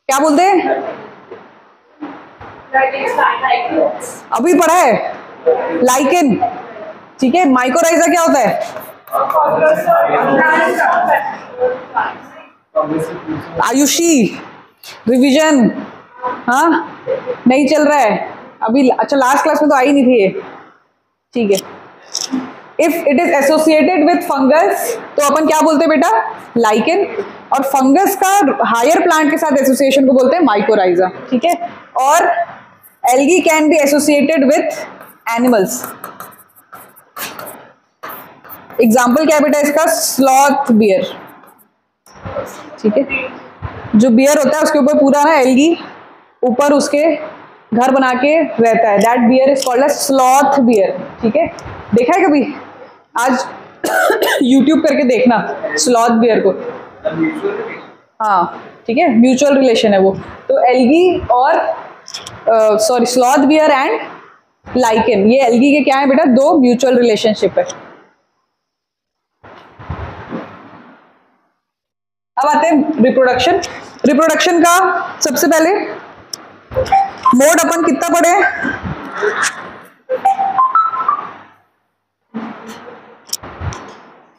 क्या बोलते हैं, अभी पढ़ा है, लाइकेन, ठीक है। माइकोराइजा क्या होता है, आयुषी रिवीजन, हाँ नहीं चल रहा है अभी, अच्छा लास्ट क्लास में तो आई नहीं थी ये, ठीक है। If it is associated with fungus तो अपन क्या बोलते हैं बेटा, लाइकेन। और फंगस का हायर प्लांट के साथ एसोसिएशन को बोलते हैं माइकोराइजा, ठीक है। और algae can be associated with animals. Example क्या है बेटा इसका, स्लॉथ बियर, ठीक है। जो बियर होता है उसके ऊपर पूरा ना एल्गी ऊपर उसके घर बना के रहता है, that bear is called as sloth bear, ठीक है। देखा है कभी, आज यूट्यूब करके देखना स्लॉथ बियर को, हाँ ठीक है, म्यूचुअल रिलेशन है वो। तो एल्गी और sorry sloth bear and lichen, ये एल्गी के क्या है बेटा, दो म्यूचुअल रिलेशनशिप है। अब आते हैं रिप्रोडक्शन। रिप्रोडक्शन का सबसे पहले मोड अपन कितना पढ़े,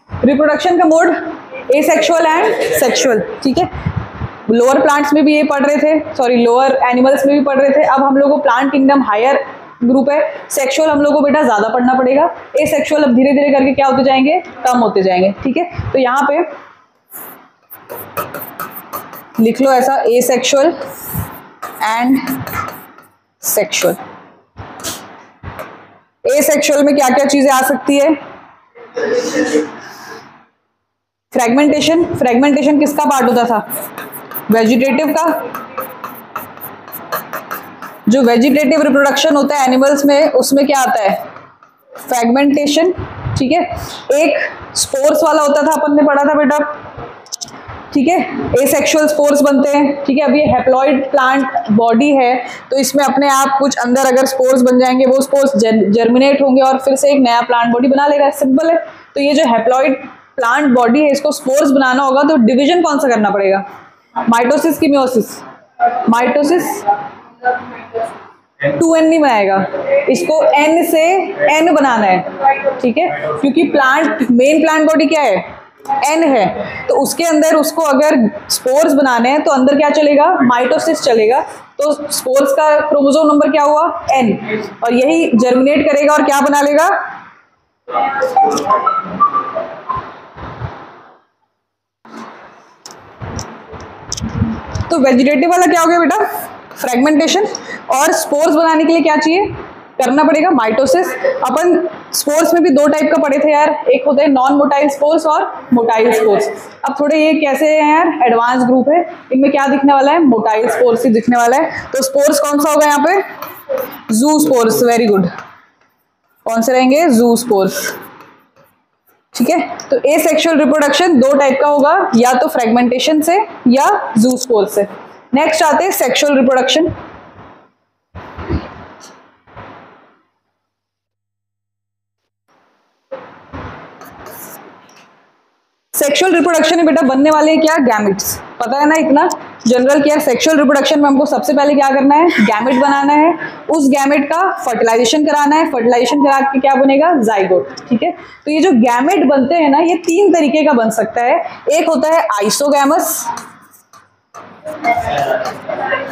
रिप्रोडक्शन का मोड एसेक्सुअल एंड सेक्सुअल, ठीक है। लोअर प्लांट्स में भी ये पढ़ रहे थे, सॉरी लोअर एनिमल्स में भी पढ़ रहे थे। अब हम लोग को प्लांट किंगडम हायर ग्रुप है, सेक्सुअल हम लोग को बेटा ज्यादा पढ़ना पड़ेगा, एसेक्सुअल अब धीरे धीरे करके क्या होते जाएंगे, कम होते जाएंगे, ठीक है। तो यहाँ पे लिख लो ऐसा, एसेक्सुअल एंड सेक्सुअल। एसेक्सुअल में क्या क्या चीजें आ सकती है, फ्रेगमेंटेशन। फ्रेगमेंटेशन किसका पार्ट होता था, वेजिटेटिव का। जो वेजिटेटिव रिप्रोडक्शन होता है एनिमल्स में उसमें क्या आता है, फ्रेगमेंटेशन, ठीक है। एक स्पोर्स वाला होता था, अपन ने पढ़ा था बेटा, ठीक है, एसेक्सुअल स्पोर्स बनते हैं। ठीक है, अब ये हैप्लॉइड प्लांट बॉडी है तो इसमें अपने आप कुछ अंदर अगर स्पोर्स बन जाएंगे, वो स्पोर्स जर्मिनेट होंगे और फिर से एक नया प्लांट बॉडी बना लेगा, सिंपल है। तो ये जो हैप्लॉइड प्लांट बॉडी है, इसको स्पोर्स बनाना होगा तो डिवीजन कौन सा करना पड़ेगा, माइटोसिस की मियोसिस? माइटोसिस 2n नहीं बनाएगा, इसको n से n बनाना है। ठीक है, क्योंकि प्लांट मेन प्लांट बॉडी क्या है, n है, तो उसके अंदर उसको अगर स्पोर्स बनाने हैं तो अंदर क्या चलेगा, माइटोसिस चलेगा। तो स्पोर्स का क्रोमोसोम नंबर क्या हुआ, n, और यही जर्मिनेट करेगा और क्या बना लेगा, तो वेजिटेटिव वाला क्या हो गया बेटा, फ्रेगमेंटेशन। और स्पोर्स बनाने के लिए क्या चाहिए, करना पड़ेगा माइटोसिस। अपन स्पोर्स में भी दो टाइप का पढ़े थे यार, एक होते हैं नॉन मोटाइल स्पोर्स और मोटाइल स्पोर्स। अब थोड़े ये कैसे हैं यार, एडवांस ग्रुप है, इनमें क्या दिखने वाला है, मोटाइल स्पोर्स ही दिखने वाला है। तो स्पोर्स कौन सा होगा यहाँ पे, जू स्पोर्स, वेरी गुड। कौन से रहेंगे, जू स्पोर्स। ठीक है, तो एसेक्सुअल रिप्रोडक्शन दो टाइप का होगा, या तो फ्रेगमेंटेशन से या जू स्पोर से। नेक्स्ट आते हैं सेक्सुअल रिप्रोडक्शन। सेक्सुअल रिप्रोडक्शन में बेटा बनने वाले हैं क्या, गैमेट्स। पता है ना इतना जनरल क्या, सेक्सुअल रिप्रोडक्शन में हमको सबसे पहले क्या करना है, गैमेट बनाना है, उस गैमेट का फर्टिलाइजेशन कराना है, फर्टिलाइजेशन करा के क्या बनेगा, जाइगोट। ठीक है, तो ये जो गैमेट बनते हैं ना, ये तीन तरीके का बन सकता है। एक होता है isogamous,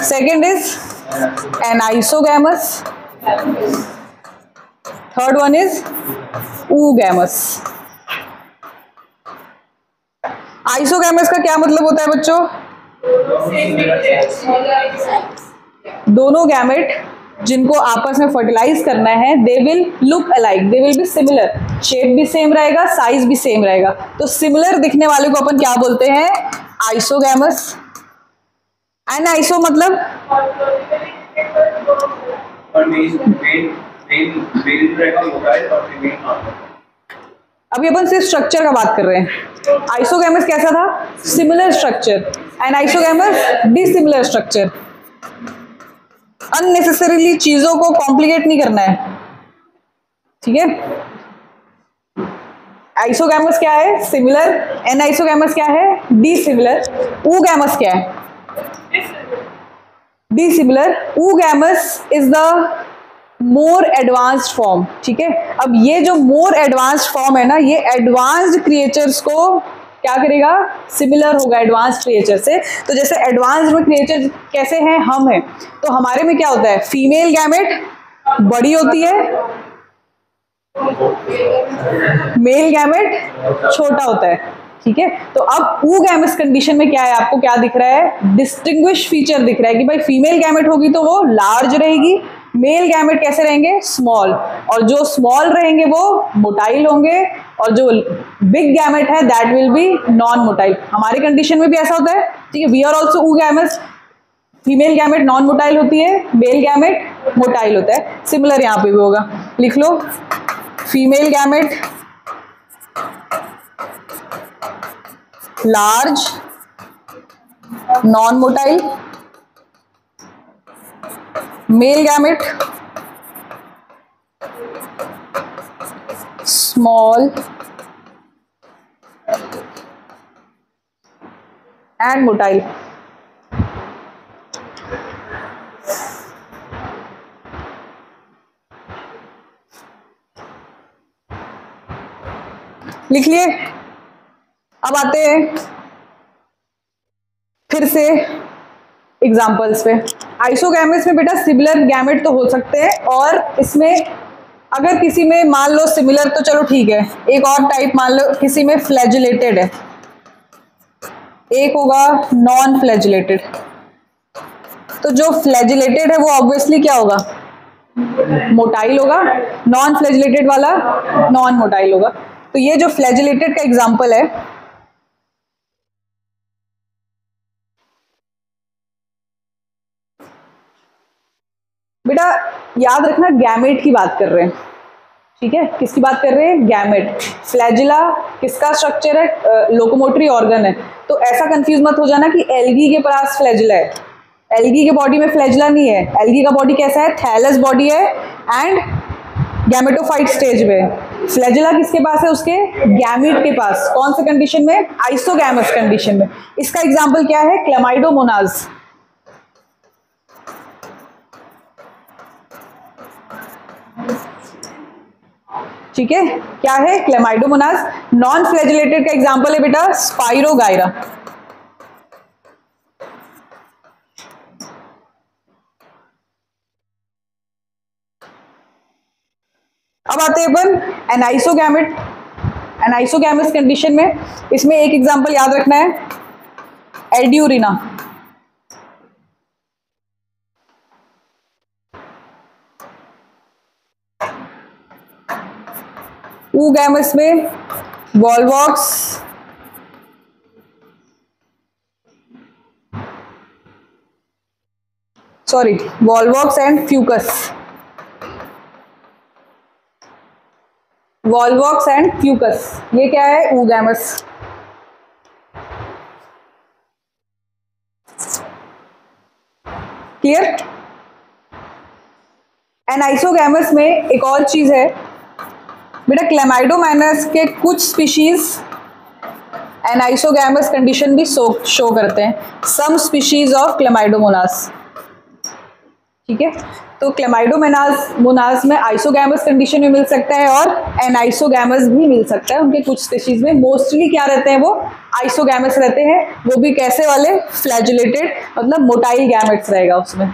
second is anisogamous, third one is oogamous। Isogamous का क्या मतलब होता है बच्चों, दोनों गैमेट जिनको आपस में फर्टिलाइज करना है, they will look alike, they will be similar, shape भी सेम रहेगा, साइज भी सेम रहेगा। तो सिमिलर दिखने वाले को अपन क्या बोलते हैं, आइसोगैमस। एनाइसो मतलब अभी अपन सिर्फ स्ट्रक्चर का बात कर रहे हैं। आइसोगैमस कैसा था, similar structure, and isogamous dissimilar structure. Unnecessarily चीजों को कॉम्प्लिकेट नहीं करना है। ठीक है, आइसोगैमस क्या है, सिमिलर, एनाइसोगैमस क्या है, डिसिमिलर, oogamous क्या है, dissimilar. oogamous is the more advanced form. ठीक है, अब ये जो मोर एडवांस्ड फॉर्म है ना, ये एडवांस्ड क्रिएचर्स को क्या करेगा, सिमिलर होगा एडवांस्ड क्रिएचर से। तो जैसे एडवांस्ड में क्रिएचर कैसे हैं, हम हैं, तो हमारे में क्या होता है, फीमेल गैमेट बड़ी होती है, मेल गैमेट छोटा होता है। ठीक है, तो अब oogamous कंडीशन में क्या है, आपको क्या दिख रहा है, डिस्टिंग्विश फीचर दिख रहा है कि भाई फीमेल गैमेट होगी तो वो लार्ज रहेगी, मेल गैमेट कैसे रहेंगे, स्मॉल, और जो स्मॉल रहेंगे वो मोटाइल होंगे, और जो बिग गैमेट है that will be non motile. हमारे कंडीशन में भी ऐसा होता है। ठीक है, we are also oogamous, female gamete non motile होती है, मेल गैमेट मोटाइल होता है। सिमिलर यहां पे भी होगा, लिख लो, female gamete large non motile, male gamete small and motile. लिख लिए। अब आते हैं फिर से एग्जाम्पल्स पे। आइसोगैमस में बेटा सिमिलर गैमेट तो हो सकते हैं, और इसमें अगर किसी में मान लो सिमिलर तो चलो ठीक है, एक और टाइप मान लो किसी में फ्लैजिलेटेड है, एक होगा नॉन फ्लैजिलेटेड। तो जो फ्लैजिलेटेड है वो ऑब्वियसली क्या होगा, मोटाइल होगा, नॉन फ्लैजिलेटेड वाला नॉन मोटाइल होगा। तो ये जो फ्लैजिलेटेड का एग्जांपल है, बेटा याद रखना गैमेट की बात कर रहे हैं। ठीक है, किसकी बात कर रहे हैं? गैमेट। फ्लैजिला किसका स्ट्रक्चर है? लोकोमोटरी ऑर्गन है। तो ऐसा कंफ्यूज मत हो जाना कि एल्गी के पास फ्लैजिला है, एल्गी के बॉडी में फ्लैजिला नहीं है। एल्गी का बॉडी कैसा है? थैलस बॉडी है एंड गैमेटोफाइट स्टेज में। फ्लैजिला किसके पास है? उसके गैमीट के पास। कौन से कंडीशन में? आइसोगैमस कंडीशन में। इसका एग्जांपल क्या है? क्लेमाइडोमोनाज। ठीक है, क्या है? क्लेमाइडोमोनाज। नॉन फ्लैजिलेटेड का एग्जांपल है बेटा स्पाइरोगायरा। अब आते हैं अपन एनाइसोगैमेट, एनाइसोगैमस कंडीशन में। इसमें एक एग्जांपल याद रखना है, एड्यूरिना। ऊगैमस में Volvox, sorry Volvox and Fucus, Volvox and Fucus, ये क्या है? ऊगैमस। क्लियर? एनाइसोगैमस में एक और चीज है बेटा, क्लेमाइडोमोनास के कुछ स्पीशीज एनाइसोगैमस कंडीशन भी शो करते हैं, सम स्पीशीज ऑफ क्लेमाइडोमोनास। ठीक है, तो क्लेमाइडोमोनास में आइसोगैमस कंडीशन में मिल सकता है और एनाइसोगैमस भी मिल सकता है। उनके कुछ स्पीशीज में मोस्टली क्या रहते हैं? वो आइसोगैमस रहते हैं। वो भी कैसे वाले? फ्लैजिलेटेड, मतलब मोटाइल गैमेट्स रहेगा उसमें।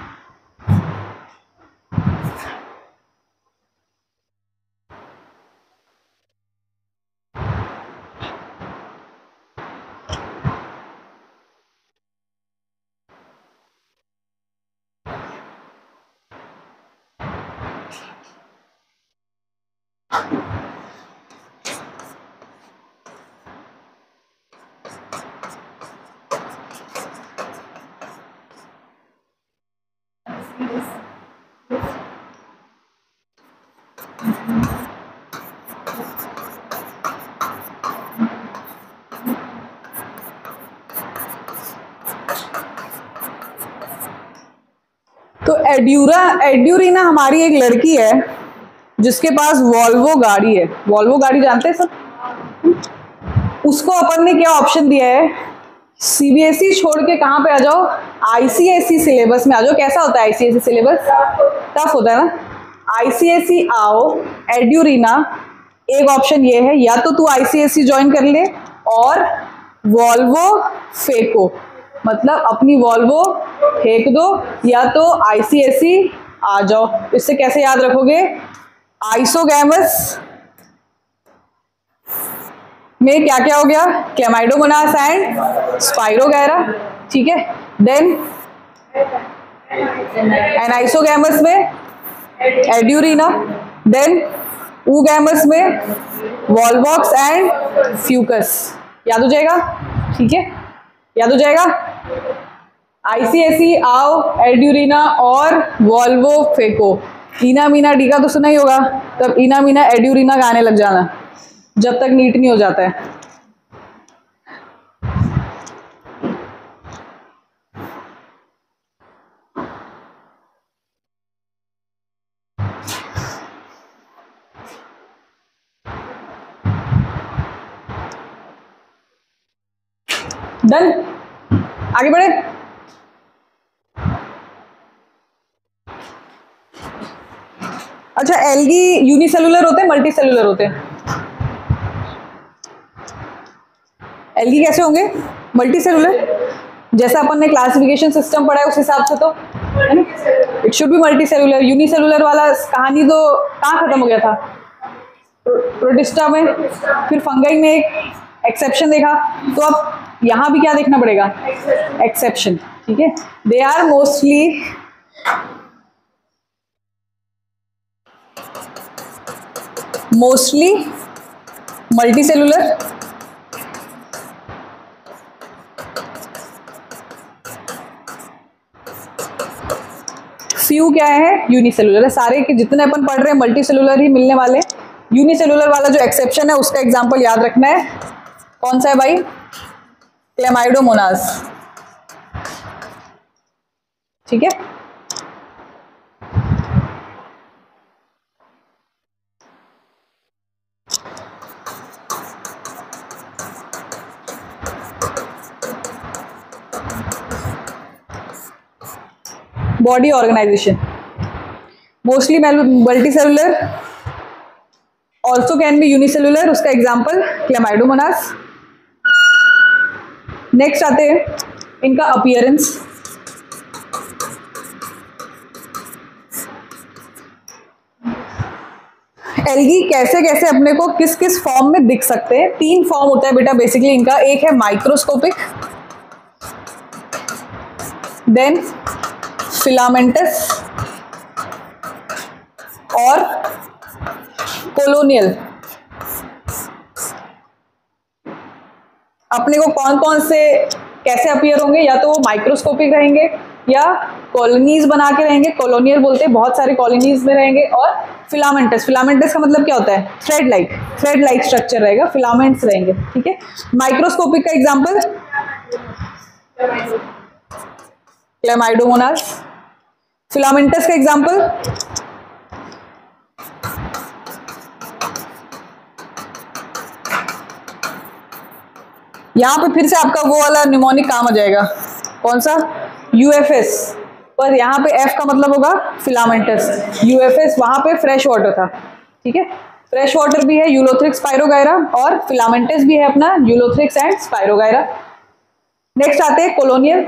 तो एड्यूरिना हमारी एक लड़की है जिसके पास वॉल्वो गाड़ी है। वॉल्वो गाड़ी जानते हैं सब? उसको अपन ने क्या ऑप्शन दिया है? सीबीएसई छोड़ के कहाँ पे आ जाओ? आईसीएसई सिलेबस में आ जाओ। कैसा होता है आईसीएसई सिलेबस? टफ होता है ना। आईसीएसई आओ, एड्यूरिना। एक ऑप्शन ये है, या तो तू आईसीएसई ज्वाइन कर ले और वॉल्वो फेंको, मतलब अपनी वॉल्वो फेंक दो, या तो आईसीएसई आ जाओ। इससे कैसे याद रखोगे? आइसोगैमस में क्या क्या हो गया? Chlamydomonas and Spirogyra. ठीक है, देन एनाइसोगैमस में एड्यूरिना, देन ऊगैमस में वॉल्वॉक्स एंड फ्यूकस। याद हो जाएगा? ठीक है, याद हो जाएगा? आईसीएसई आओ, एड्यूरिना और वॉल्वो फेंको। इना मीना डी का तो सुना ही होगा, तब इना मीना एड्यूरिना गाने लग जाना जब तक नीट नहीं हो जाता है। डन, आगे बढ़े। अच्छा, एल्गी यूनिसेलुलर होते हैं, मल्टी सेलुलर होते हैं? एल्गी कैसे होंगे? Multi cellular. जैसा अपन ने क्लासिफिकेशन सिस्टम पढ़ा है उस हिसाब से तो है ना, it should be multi cellular. Unicellular वाला कहानी तो कहाँ खत्म हो गया था? प्रोटिस्टा में, फिर फंगाई में एक एक्सेप्शन देखा। तो अब यहाँ भी क्या देखना पड़ेगा? एक्सेप्शन। ठीक है, they are mostly multi cellular, few क्या है? यूनिसेलुलर है। सारे के जितने अपन पढ़ रहे हैं मल्टी सेलुलर ही मिलने वाले, यूनिसेलुलर वाला जो एक्सेप्शन है उसका एग्जांपल याद रखना है, कौन सा है भाई? क्लेमाइडोमोनास। ठीक है, body organisation mostly multicellular, also can be unicellular, उसका एग्जाम्पल क्लेमाइडोमोनास। नेक्स्ट आते हैं इनका अपीयरेंस। एल्गी कैसे कैसे अपने को किस किस फॉर्म में दिख सकते हैं? 3 फॉर्म होता है बेटा बेसिकली इनका। एक है माइक्रोस्कोपिक, देन फिलामेंटस और कोलोनियल। अपने को कौन कौन से कैसे अपीयर होंगे? या तो वो माइक्रोस्कोपिक रहेंगे या कॉलोनीज बना के रहेंगे, कॉलोनियल बोलते हैं, बहुत सारे कॉलोनीज में रहेंगे, और फिलामेंटस। फिलामेंटस का मतलब क्या होता है? थ्रेड लाइक स्ट्रक्चर रहेगा, फिलामेंट्स रहेंगे। ठीक है, माइक्रोस्कोपिक का एग्जांपल क्लेमाइडोमोनास, फिलामेंटस का एग्जांपल यहां पे फिर से आपका वो वाला निमोनिक काम आ जाएगा, कौन सा? यूएफएस, पर यहाँ पे एफ का मतलब होगा फिलामेंटस। यूएफएस वहां पे फ्रेश वाटर था। ठीक है, फ्रेश वाटर भी है यूलोथ्रिक्स स्पाइरोगायरा, और फिलामेंटस भी है अपना यूलोथ्रिक्स एंड स्पाइरोगायरा। नेक्स्ट आते हैं कोलोनियल,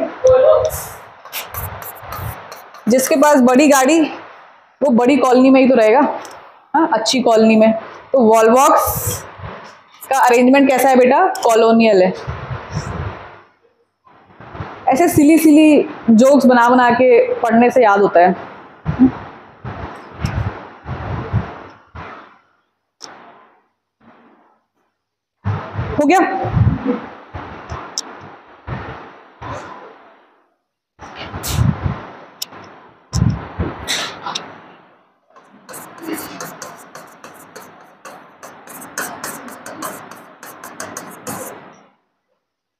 जिसके पास बड़ी गाड़ी वो बड़ी कॉलोनी में ही तो रहेगा, हाँ अच्छी कॉलोनी में। तो वॉलवॉक्स का अरेंजमेंट कैसा है बेटा? कॉलोनियल है। ऐसे सिली जोक्स बना के पढ़ने से याद होता है। हो गया?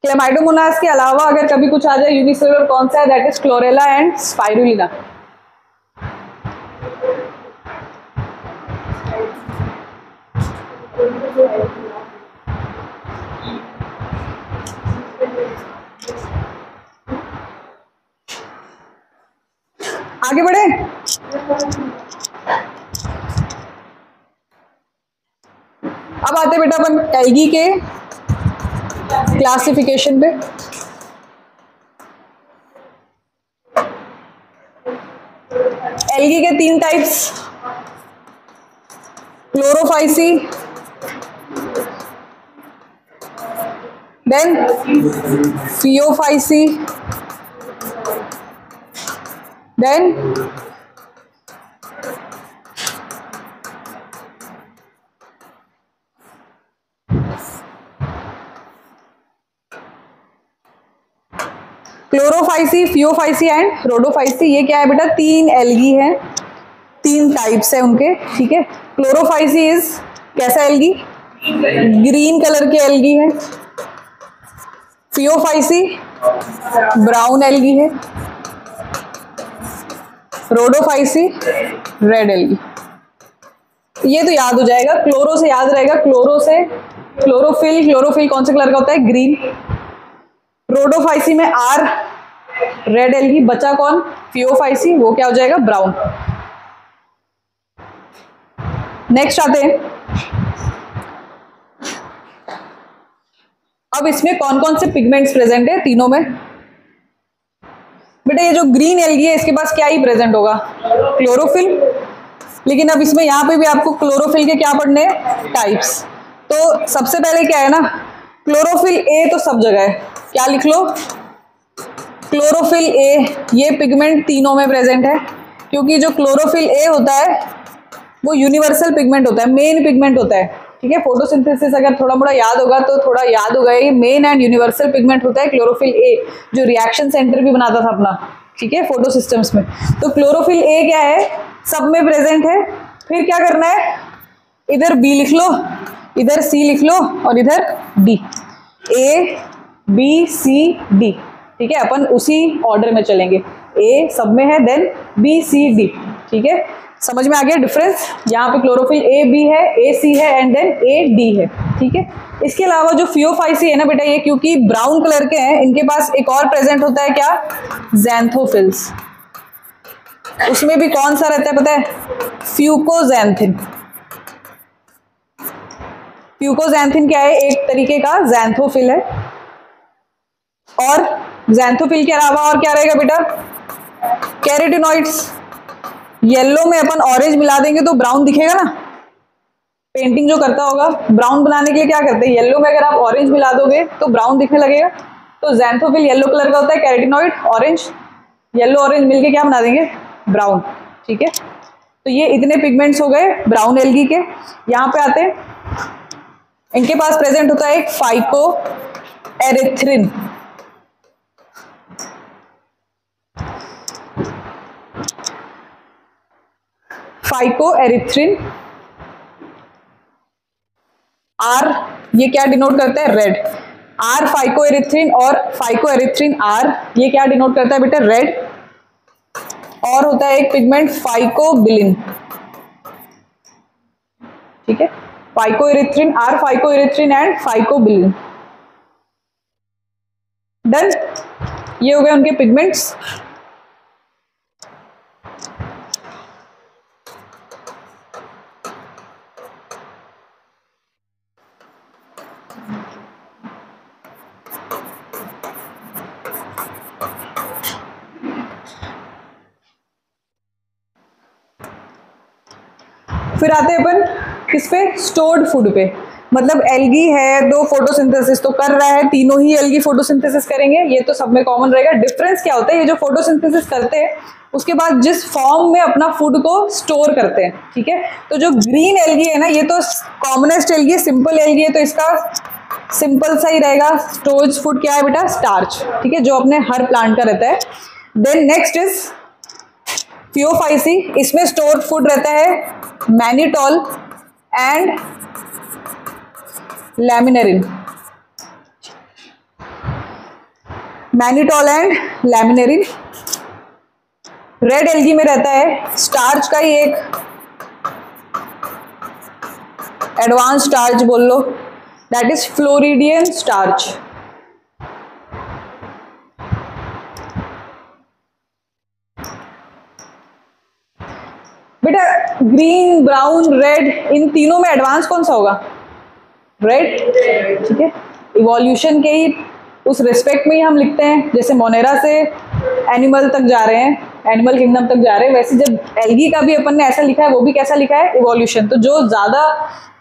क्लेमाइडोमोनास के अलावा अगर कभी कुछ आ जाए यूनिसेलुलर, कौन सा है? That is chlorella and spirulina. आगे बढ़े, अब आते बेटा अपन एल्गी के क्लासिफिकेशन पे। एल्गी के 3 types, chlorophyceae, then phaeophyceae, then chlorophyceae, phaeophyceae and rhodophyceae. ये क्या है बेटा? 3 एल्गी है, 3 टाइप्स है उनके। ठीक है, क्लोरोफाइसी इज कैसा एल्गी? ग्रीन कलर के एल्गी है। फियोफाइसी ब्राउन एल्गी है। Rhodophyceae red algae. ये तो याद हो जाएगा, क्लोरो से याद रहेगा, क्लोरो से क्लोरोफिल, क्लोरोफिल कौन से कलर का होता है? ग्रीन। रोडोफाइसी में आर रेड एल्गी, बचा कौन? फियोफाइसी, वो क्या हो जाएगा? ब्राउन। नेक्स्ट आते हैं, अब इसमें कौन कौन से पिगमेंट्स प्रेजेंट है तीनों में? बेटा ये जो ग्रीन एल्गी है इसके पास क्या ही प्रेजेंट होगा? क्लोरोफिल। लेकिन अब इसमें यहां पे भी आपको क्लोरोफिल के क्या पढ़ने हैं? टाइप्स। तो सबसे पहले क्या है ना, क्लोरोफिल ए तो सब जगह है, क्या लिख लो? Chlorophyll A. ये पिगमेंट तीनों में प्रेजेंट है, क्योंकि जो क्लोरोफिल ए होता है वो यूनिवर्सल पिगमेंट होता है, मेन पिगमेंट होता है। ठीक है, फोटोसिंथेसिस अगर थोड़ा मोड़ा याद होगा तो थोड़ा याद होगा, ये मेन एंड यूनिवर्सल पिगमेंट होता है क्लोरोफिल ए, जो रिएक्शन सेंटर भी बनाता था अपना। ठीक है, फोटो सिस्टम्स में। तो क्लोरोफिल ए क्या है? सब में प्रेजेंट है। फिर क्या करना है? इधर बी लिख लो, इधर सी लिख लो और इधर D, A B C D. ठीक है, अपन उसी ऑर्डर में चलेंगे, ए सब में है, देन बी सी डी। ठीक है, समझ में आ गया डिफरेंस? यहाँ पे क्लोरोफिल ए बी है, ए सी है एंड देन ए डी है। ठीक है, इसके अलावा जो फियोफाइसी है ना बेटा, ये क्योंकि ब्राउन कलर के हैं, इनके पास एक और प्रेजेंट होता है क्या, ज़ैंथोफिल्स। उसमें भी कौन सा रहता है पता है, फ्यूकोजैंथिन। फ्यूकोजैंथिन क्या है, एक तरीके का ज़ैंथोफिल है। और ज़ैंथोफिल के अलावा और क्या रहेगा बेटा, कैरोटीनॉइड्स। येलो में अपन ऑरेंज मिला देंगे तो ब्राउन दिखेगा ना, पेंटिंग जो करता होगा ब्राउन बनाने के लिए क्या करते हैं, येलो में अगर आप ऑरेंज मिला दोगे तो ब्राउन दिखने लगेगा। तो ज़ैंथोफिल येलो कलर का होता है, कैरोटीनॉइड ऑरेंज, येलो ऑरेंज मिलके क्या बना देंगे, ब्राउन। ठीक है, तो ये इतने पिगमेंट्स हो गए ब्राउन एल्गी के। यहाँ पे आते हैं, इनके पास प्रेजेंट होता है एक phycoerythrin. Phycoerythrin, R ये क्या डिनोट करता है, रेड। आर फाइको एरिथ्रिन और फाइको एरिथ्रिन आर, ये क्या डिनोट करता है बेटा, रेड। और होता है एक पिगमेंट फाइकोबिलिन। ठीक है, phycoerythrin R, phycoerythrin and phycobilin. Done, ये हो गए उनके पिगमेंट्स। फिर आते हैं अपन किस पे, स्टोर्ड फूड पे। मतलब एल्गी है तो फोटोसिंथेसिस तो कर रहा है, तीनों ही एल्गी फोटोसिंथेसिस करेंगे, ये तो सब में कॉमन रहेगा। डिफरेंस क्या होता है, ये जो फोटोसिंथेसिस करते हैं उसके बाद जिस फॉर्म में अपना फूड को स्टोर करते हैं। ठीक है, तो जो ग्रीन एल्गी है ना, ये तो कॉमनेस्ट एल्गी है, सिंपल एल्गी है, तो इसका सिंपल सा ही रहेगा स्टोरेज फूड क्या है बेटा, स्टार्च। ठीक है, जो अपने हर प्लांट का रहता है। देन नेक्स्ट इज फियोफाइसी, इसमें स्टोर्ड फूड रहता है mannitol and लैमिनेरिन। Mannitol and लैमिनेरिन। Red algae में रहता है स्टार्च का ही एक एडवांस स्टार्च बोल लो, दैट इज फ्लोरिडियन स्टार्च। बेटा ग्रीन ब्राउन रेड, इन तीनों में एडवांस कौन सा होगा, रेड। ठीक है, इवोल्यूशन के ही उस रिस्पेक्ट में ही हम लिखते हैं, जैसे मोनेरा से एनिमल तक जा रहे हैं, एनिमल किंगडम तक जा रहे हैं, वैसे जब एल्गी का भी अपन ने ऐसा लिखा है, वो भी कैसा लिखा है, इवोल्यूशन। तो जो ज्यादा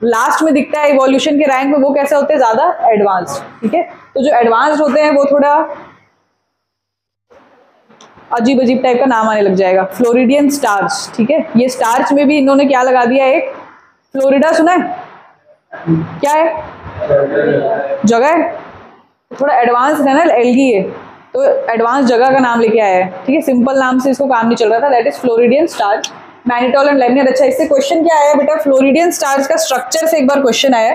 लास्ट में दिखता है इवोल्यूशन के रैंक में, वो कैसे होते हैं, ज्यादा एडवांस। ठीक है, तो जो एडवांस होते हैं वो थोड़ा अजीब अजीब टाइप का नाम आने लग जाएगा, फ्लोरिडियन स्टार्च। ठीक है, ये स्टार्च में भी इन्होंने क्या लगा दिया, एक फ्लोरिडा सुना है, क्या है, जगह है, थोड़ा एडवांस है ना, एल्गी है तो एडवांस जगह का नाम लेके आया है। ठीक है, सिंपल नाम से इसको काम नहीं चल रहा था, that is floridean starch, mannitol and लैमिनेरिन। अच्छा, इससे क्वेश्चन क्या आया बेटा, फ्लोरिडियन स्टार्च का स्ट्रक्चर से एक बार क्वेश्चन आया,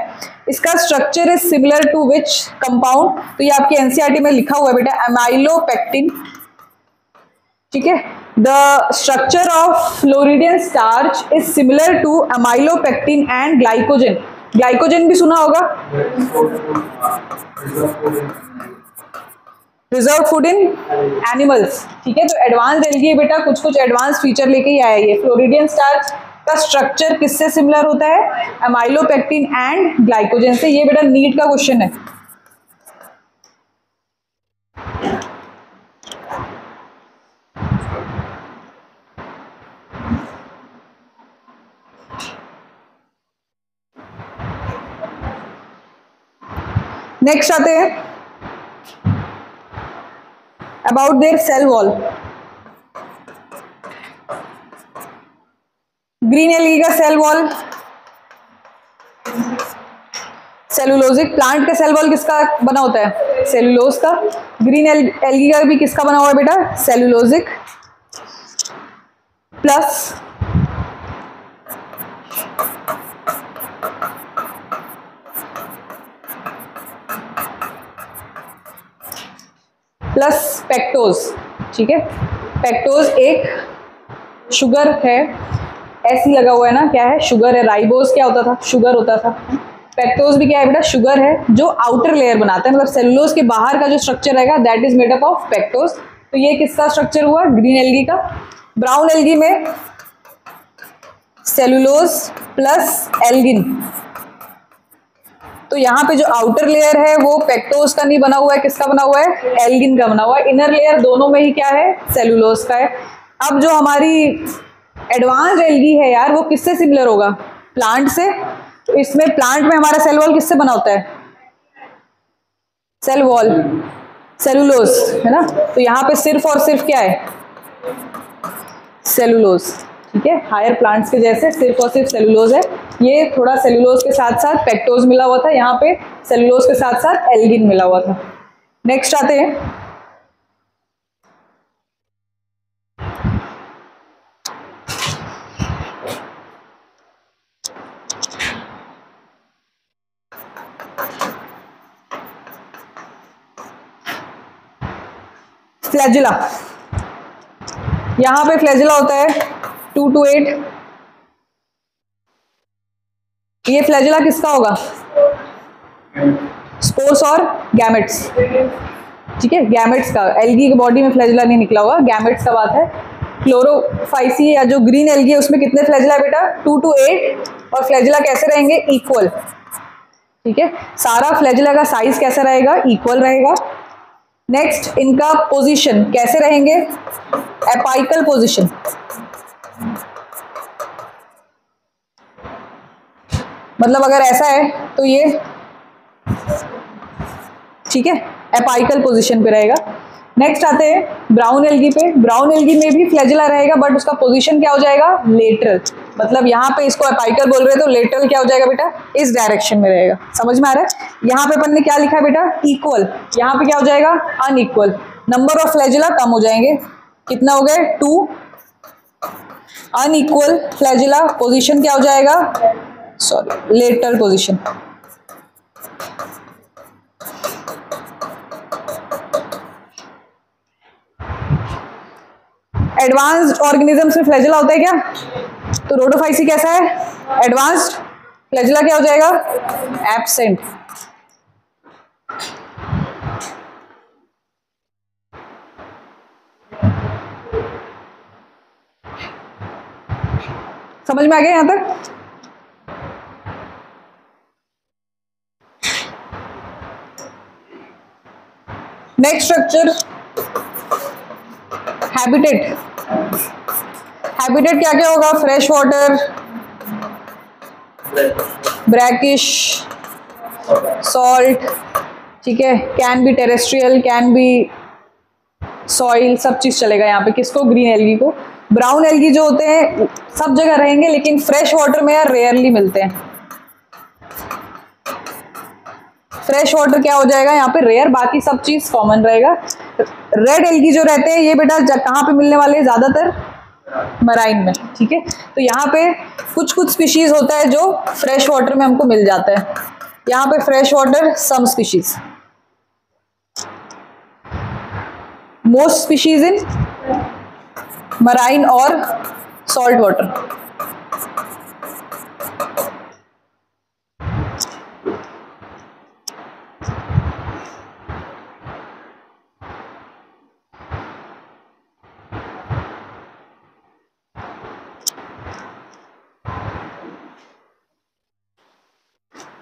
इसका structure is similar to which compound, तो ये आपकी एनसीईआरटी में लिखा हुआ है बेटा, अमाइलोपेक्टिन। ठीक है, the structure of floridean starch is similar to amylopectin and glycogen. Glycogen भी सुना होगा, रिजर्व फूड इन एनिमल्स। ठीक है, तो एडवांस एल्गी है बेटा, कुछ कुछ एडवांस फीचर लेके ही आया ये। फ्लोरिडियन स्टार्च का स्ट्रक्चर किससे सिमिलर होता है, अमाइलोपेक्टिन एंड ग्लाइकोजन से। ये बेटा नीट का क्वेश्चन है। नेक्स्ट आते हैं about their cell wall. Green algae का सेल वॉल सेलुलोजिक, प्लांट का सेल वॉल किसका बना होता है, सेलुलोज का। ग्रीन एल्गी का भी किसका बना हुआ है बेटा, सेलुलोजिक प्लस प्लस पेक्टोज, ठीक है। पेक्टोज एक शुगर है, ऐसी लगा हुआ है ना, क्या है, शुगर है। राइबोज क्या होता था, शुगर होता था। पेक्टोज भी क्या है बेटा, शुगर है जो आउटर लेयर बनाता है, मतलब सेलुलोज के बाहर का जो स्ट्रक्चर रहेगा that is made up of pectose. तो ये किसका स्ट्रक्चर हुआ, ग्रीन एल्गी का। ब्राउन एल्गी में सेलुलोज प्लस एल्गिन। तो यहाँ पे जो आउटर लेयर है वो पेक्टोज का नहीं बना हुआ है, किसका बना हुआ है, एल्गिन का बना हुआ है। इनर लेयर दोनों में ही क्या है, सेलुलोज का है। अब जो हमारी एडवांस एल्गी है यार, वो किससे सिमिलर होगा, प्लांट से। तो इसमें प्लांट में हमारा सेल वॉल किससे बना होता है, सेल वॉल सेलुलोज, है ना। तो यहाँ पे सिर्फ और सिर्फ क्या है, सेलुलोज, ठीक है। हायर प्लांट्स के जैसे सिर्फ और सिर्फ सेलुलोज है। ये थोड़ा सेलुलोज के साथ साथ पेक्टोज मिला हुआ था, यहाँ पे सेलुलोज के साथ साथ एल्गिन मिला हुआ था। नेक्स्ट आते हैं फ्लैजिला। यहां पे फ्लैजिला होता है 2 to 8। ये फ्लैजिला किसका होगा, स्पोर्स और गैमेट्स, ठीक है, गैमेट्स का। एल्गी की बॉडी में फ्लैजिला नहीं निकला हुआ, गैमेट्स का बात है। क्लोरोफाइसी या जो ग्रीन एल्गी है उसमें कितने फ्लैजिला बेटा, 2 to 8। और फ्लैजिला कैसे रहेंगे, इक्वल, ठीक है। सारा फ्लैजिला का साइज कैसा रहेगा, इक्वल रहेगा। नेक्स्ट, इनका पोजीशन कैसे रहेंगे, एपाइकल पोजीशन, मतलब अगर ऐसा है तो ये, ठीक है, एपाइकल पोजीशन पे रहेगा। नेक्स्ट आते हैं ब्राउन एल्गी पे। ब्राउन एल्गी में भी फ्लैजिला रहेगा बट उसका पोजीशन क्या हो जाएगा, लेटरल। मतलब यहाँ पे इसको एपाइकल बोल रहे हैं तो लेटरल क्या हो जाएगा बेटा, इस डायरेक्शन में रहेगा। समझ में आ रहा है। यहाँ पे अपन ने क्या लिखा है बेटा, इक्वल। यहाँ पे क्या हो जाएगा, अनइक्वल। नंबर ऑफ फ्लैजिला कम हो जाएंगे, कितना हो गए, 2। अनइक्वल फ्लैजिला, पोजीशन क्या हो जाएगा, sorry, lateral position. Advanced organisms में फ्लैजिला होता है क्या, तो रोडोफाइसी कैसा है, एडवांस्ड। फ्लैजिला क्या हो जाएगा, एब्सेंट। समझ में आ गया यहां तक। Next structure, habitat. हैबिटेट क्या क्या होगा, फ्रेश वाटर, ब्रैकिश, सॉल्ट, ठीक है। Can be terrestrial, can be soil, सब चीज चलेगा यहाँ पे। किसको, ग्रीन एल्गी को। ब्राउन एल्गी जो होते हैं सब जगह रहेंगे लेकिन फ्रेश वाटर में यार रेयरली मिलते हैं। फ्रेश वाटर क्या हो जाएगा यहाँ पे, रेयर, बाकी सब चीज कॉमन रहेगा। रेड एल्गी जो रहते हैं ये बेटा कहाँ पे मिलने वाले हैं, ज्यादातर मराइन में, ठीक है। तो यहाँ पे कुछ कुछ स्पीशीज होता है जो फ्रेश वाटर में हमको मिल जाता है। यहाँ पे fresh water some species, most species in marine और सॉल्ट वाटर।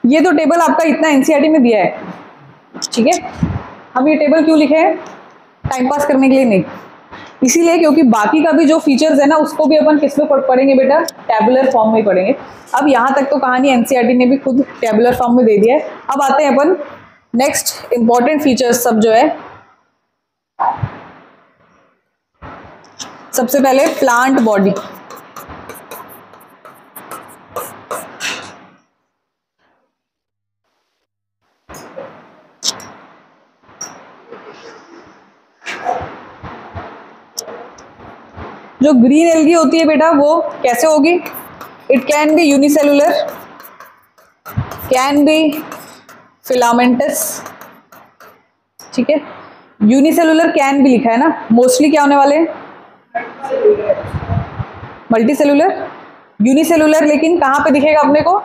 ये तो टेबल आपका इतना एनसीईआरटी में दिया है, ठीक है। हम ये टेबल क्यों लिखे हैं, टाइम पास करने के लिए नहीं, इसीलिए क्योंकि बाकी का भी जो फीचर्स है ना उसको भी अपन किस में पढ़ेंगे बेटा, टैबुलर फॉर्म में ही पढ़ेंगे। अब यहाँ तक तो कहानी एनसीईआरटी ने भी खुद टैबुलर फॉर्म में दे दिया है। अब आते हैं अपन नेक्स्ट इंपॉर्टेंट फीचर्स सब जो है। सबसे पहले प्लांट बॉडी। जो ग्रीन एल्गी होती है बेटा वो कैसे होगी, it can be unicellular, can be filamentous, ठीक है, यूनिसेलुलर कैन भी लिखा है ना, मोस्टली क्या होने वाले हैं, मल्टी सेलुलर, यूनिसेलुलर लेकिन कहाँ पे दिखेगा अपने को,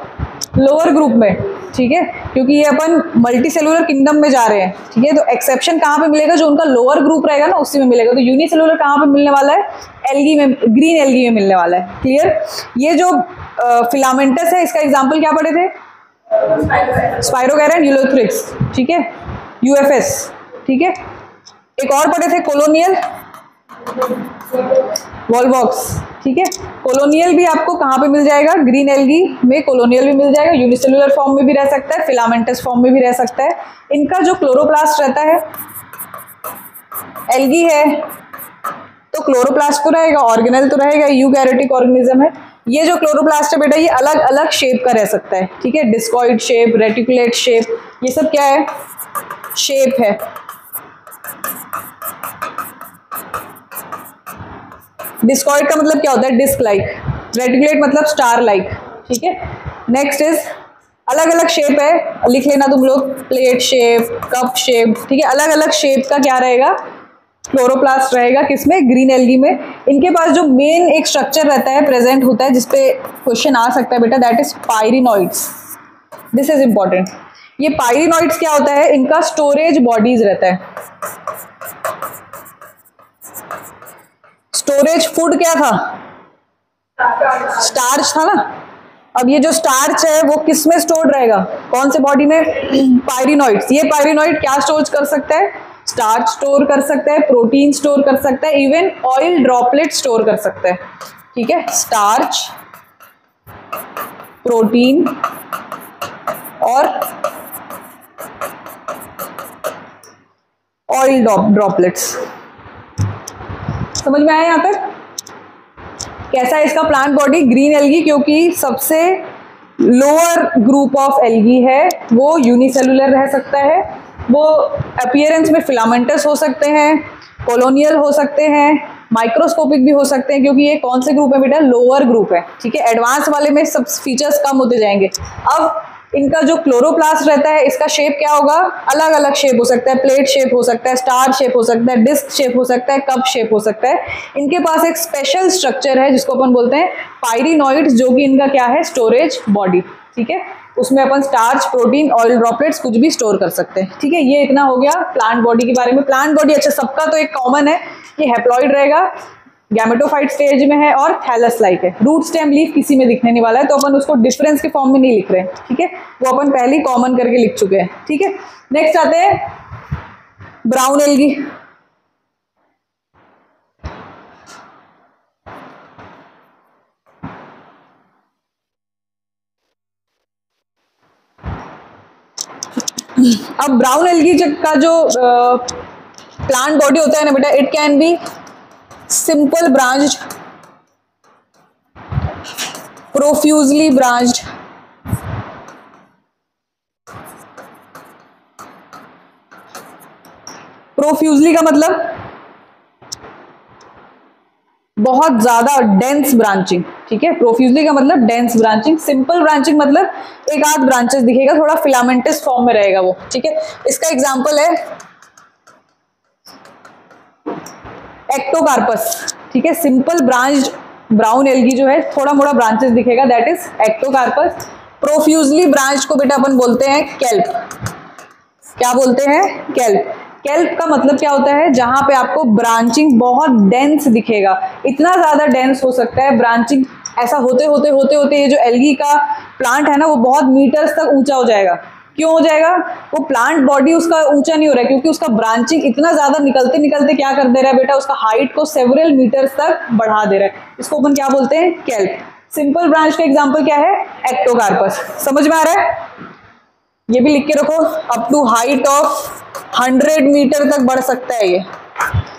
लोअर ग्रुप में, ठीक है, क्योंकि ये अपन मल्टी सेलुलर किंगडम में जा रहे हैं, ठीक है। तो एक्सेप्शन कहाँ पे मिलेगा, जो उनका लोअर ग्रुप रहेगा ना उसी में मिलेगा। तो यूनिसेलुलर कहाँ पे मिलने वाला है, एल्गी में, ग्रीन एल्गी में मिलने वाला है। क्लियर। ये जो फिलामेंटस है इसका एग्जाम्पल क्या पढ़े थे, स्पाइरोगैरा एंड यूलोथ्रिक्स, ठीक है, यूएफएस, ठीक है। एक और पढ़े थे कोलोनियल, वॉल्वॉक्स, ठीक है। कोलोनियल भी आपको कहाँ पे मिल जाएगा, ग्रीन एल्गी में कोलोनियल भी मिल जाएगा, यूनिसेलुलर फॉर्म में भी रह सकता है, फिलामेंटस फॉर्म में भी रह सकता है। इनका जो क्लोरोप्लास्ट रहता है, एल्गी है तो क्लोरोप्लास्ट तो रहेगा, ऑर्गेनेल तो रहेगा, यूकैरियोटिक ऑर्गेनिज्म है। ये जो क्लोरोप्लास्ट है बेटा ये अलग अलग शेप का रह सकता है, ठीक है, डिस्कॉइड शेप, रेटिकुलेट शेप, ये सब क्या है, शेप है। डिस्कॉइड का मतलब क्या होता है, डिस्क लाइक, रेटिकुलेट मतलब स्टार लाइक, ठीक है। नेक्स्ट इज अलग अलग शेप है, लिख लेना तुम लोग, प्लेट शेप, कप शेप, ठीक है, अलग अलग शेप का क्या रहेगा, क्लोरोप्लास्ट रहेगा, किसमें, ग्रीन एल्गी में। इनके पास जो मेन एक स्ट्रक्चर रहता है, प्रेजेंट होता है, जिसपे क्वेश्चन आ सकता है बेटा, that is पायरिनॉइड्स। This is important. ये पायरिनॉइड्स क्या होता है, इनका स्टोरेज बॉडीज रहता है। स्टोरेज फूड क्या था, स्टार्च था ना। अब ये जो स्टार्च है वो किस में स्टोर्ड रहेगा, कौन से बॉडी में, पायरिनॉइड्स। ये पायरिनॉइड क्या स्टोर कर सकता है, स्टार्च स्टोर कर सकता है, प्रोटीन स्टोर कर सकता है, इवन ऑयल ड्रॉपलेट स्टोर कर सकता है, ठीक है। स्टार्च, प्रोटीन और ऑयल ड्रॉपलेट्स। समझ में आया यहाँ तक। कैसा है इसका प्लांट बॉडी, ग्रीन एल्गी, क्योंकि सबसे लोअर ग्रुप ऑफ एल्गी है वो यूनिसेलुलर रह सकता है, वो अपीयरेंस में फिलामेंटस हो सकते हैं, कॉलोनियल हो सकते हैं, माइक्रोस्कोपिक भी हो सकते हैं, क्योंकि ये कौन से ग्रुप है बेटा, लोअर ग्रुप है, ठीक है। एडवांस वाले में सब फीचर्स कम होते जाएंगे। अब इनका जो क्लोरोप्लास्ट रहता है इसका शेप क्या होगा, अलग अलग शेप हो सकता है, प्लेट शेप हो सकता है, स्टार शेप हो सकता है, डिस्क शेप हो सकता है, कप शेप हो सकता है। इनके पास एक स्पेशल स्ट्रक्चर है जिसको अपन बोलते हैं पायरिनॉइड्स, जो कि इनका क्या है, स्टोरेज बॉडी, ठीक है। उसमें अपन स्टार्च, प्रोटीन, ऑयल ड्रॉपलेट्स कुछ भी स्टोर कर सकते हैं, ठीक है। ये इतना हो गया प्लांट बॉडी के बारे में। प्लांट बॉडी अच्छा सबका तो एक कॉमन है, ये हैप्लॉइड रहेगा, गैमेटोफाइट स्टेज में है और थैलस लाइक है। रूट स्टेम लीफ किसी में दिखने नहीं वाला है, तो अपन उसको डिफरेंस के फॉर्म में नहीं लिख रहे हैं, ठीक है, वो अपन पहले ही कॉमन करके लिख चुके हैं, ठीक है। नेक्स्ट आते हैं ब्राउन एल्गी। अब ब्राउन एल्गी का जो प्लांट बॉडी होता है ना बेटा, it can be simple branched, profusely branched, profusely का मतलब बहुत ज्यादा डेंस ब्रांचिंग, ठीक है। प्रोफ्यूजली का मतलब डेंस ब्रांचिंग। सिंपल ब्रांचिंग मतलब एक आध ब्रांचेस दिखेगा, थोड़ा फिलामेंटस फॉर्म में रहेगा वो, ठीक है। इसका एग्जांपल है एक्टोकार्पस, ठीक है। सिंपल ब्रांच्ड ब्राउन एल्गी जो है थोड़ा मोड़ा ब्रांचेस दिखेगा, that is Ectocarpus. Profusely branch को बेटा अपन बोलते हैं केल्प। क्या बोलते हैं, केल्प। केल्प का मतलब क्या होता है, जहां पे आपको ब्रांचिंग बहुत डेंस दिखेगा, इतना ज्यादा डेंस हो सकता है ब्रांचिंग, ऐसा होते होते होते होते ये जो एल्गी का प्लांट है ना वो बहुत मीटर्स तक ऊंचा हो जाएगा। क्यों हो जाएगा, वो प्लांट बॉडी उसका ऊंचा नहीं हो रहा है, क्योंकि उसका ब्रांचिंग इतना ज्यादा निकलते निकलते क्या कर दे रहा है बेटा, उसका हाइट को सेवरल मीटर्स तक बढ़ा दे रहा है। इसको अपन क्या बोलते हैं, केल्प। सिंपल ब्रांच का एग्जांपल क्या है, एक्टोकार्पस। समझ में आ रहा है, ये भी लिख के रखो, up to height of 100 metre तक बढ़ सकता है ये।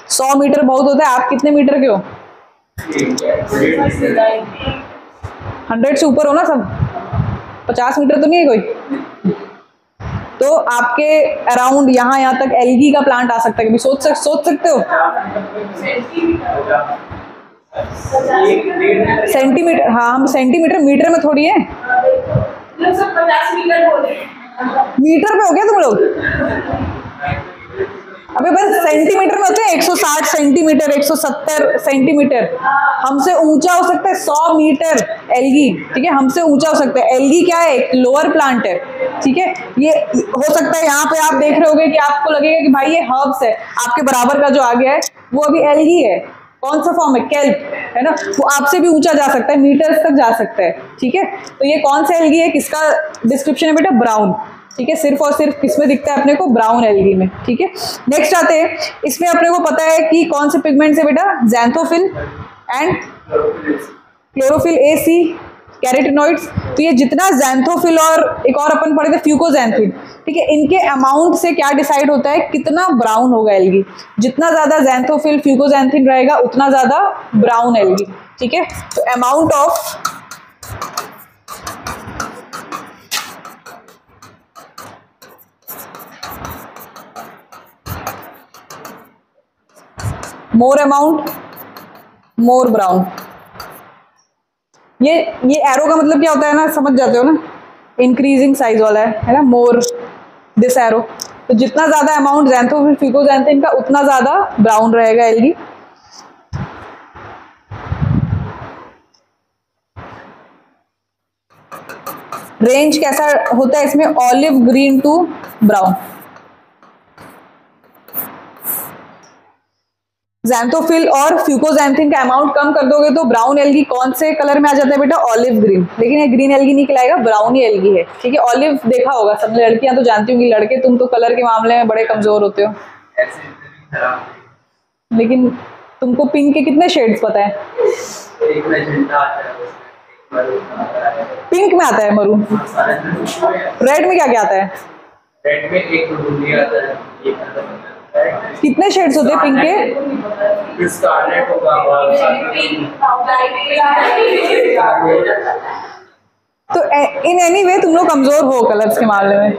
100 मीटर बहुत होता है, आप कितने मीटर के हो, 100 से ऊपर हो ना सब, 50 मीटर तो नहीं है कोई, तो आपके अराउंड यहाँ तक एल्गी का प्लांट आ सकता है। कभी सोच सकते हो, सेंटीमीटर, हाँ हम सेंटीमीटर मीटर में थोड़ी है, 50 मीटर बोल रहे हैं। मीटर पे हो गया तुम लोग। अबे बस सेंटीमीटर में होते हैं 160 सेंटीमीटर, 170 सेंटीमीटर। हमसे ऊंचा हो सकता है 100 मीटर एल्गी, ठीक है, हमसे ऊंचा हो सकता है। एल्गी क्या है? एक लोअर प्लांट है, ठीक है। ये हो सकता है यहाँ पे आप देख रहे होगे कि आपको लगेगा कि भाई ये हर्ब्स है, आपके बराबर का जो आ गया है वो अभी एल्गी है। कौन सा फॉर्म है? केल्प, है ना। वो आपसे भी ऊंचा जा सकता है, मीटर्स तक जा सकता है, ठीक है। तो ये कौन सा एल्गी है? किसका डिस्क्रिप्शन है बेटा? ब्राउन, ठीक है। सिर्फ और सिर्फ किसमें दिखता है अपने को? ब्राउन एल्गी में, ठीक है। नेक्स्ट आते हैं, इसमें अपने को पता है कि कौन से पिगमेंट्स है बेटा? Xanthophyll and chlorophyll A, C, carotenoids. तो ये जितना ज़ैंथोफिल और एक और अपन पढ़े थे फ्यूकोजैंथिन, ठीक है, इनके अमाउंट से क्या डिसाइड होता है कितना ब्राउन होगा एल्गी। जितना ज्यादा ज़ैंथोफिल फ्यूकोजैंथिन रहेगा उतना ज्यादा ब्राउन एल्गी, ठीक है। तो amount of more amount more brown. ये एरो का मतलब क्या होता है ना, समझ जाते हो ना, इंक्रीजिंग साइज वाला है ना, मोर दिस एरो। तो जितना ज्यादा अमाउंट ज़ैंथोफिल फ्यूकोजैंथिन का उतना ज्यादा ब्राउन रहेगा एल्गी। रेंज कैसा होता है इसमें? Olive green to brown. Xanthophyll और फ्यूकोजैंथिन का अमाउंट कम कर दोगे तो ब्राउन एल्गी कौन से कलर में आ जाता है बेटा? Olive green. लेकिन ये ग्रीन एल्गी नहीं कहलाएगा, ब्राउन ही एल्गी है, ठीक है। ऑलिव देखा होगा सब लड़कियां तो जानती होंगी, लड़के तुम तो कलर के मामले में बड़े कमजोर होते हो। लेकिन तुमको पिंक के कितने शेड्स पता है? पिंक में आता है मरून। रेड में क्या क्या आता है? रेड में एक आता है। कितने शेड्स होते हैं पिंक के? स्कारलेट होगा। तो इन एनी वे तुम लोग कमजोर हो कलर्स के मामले में।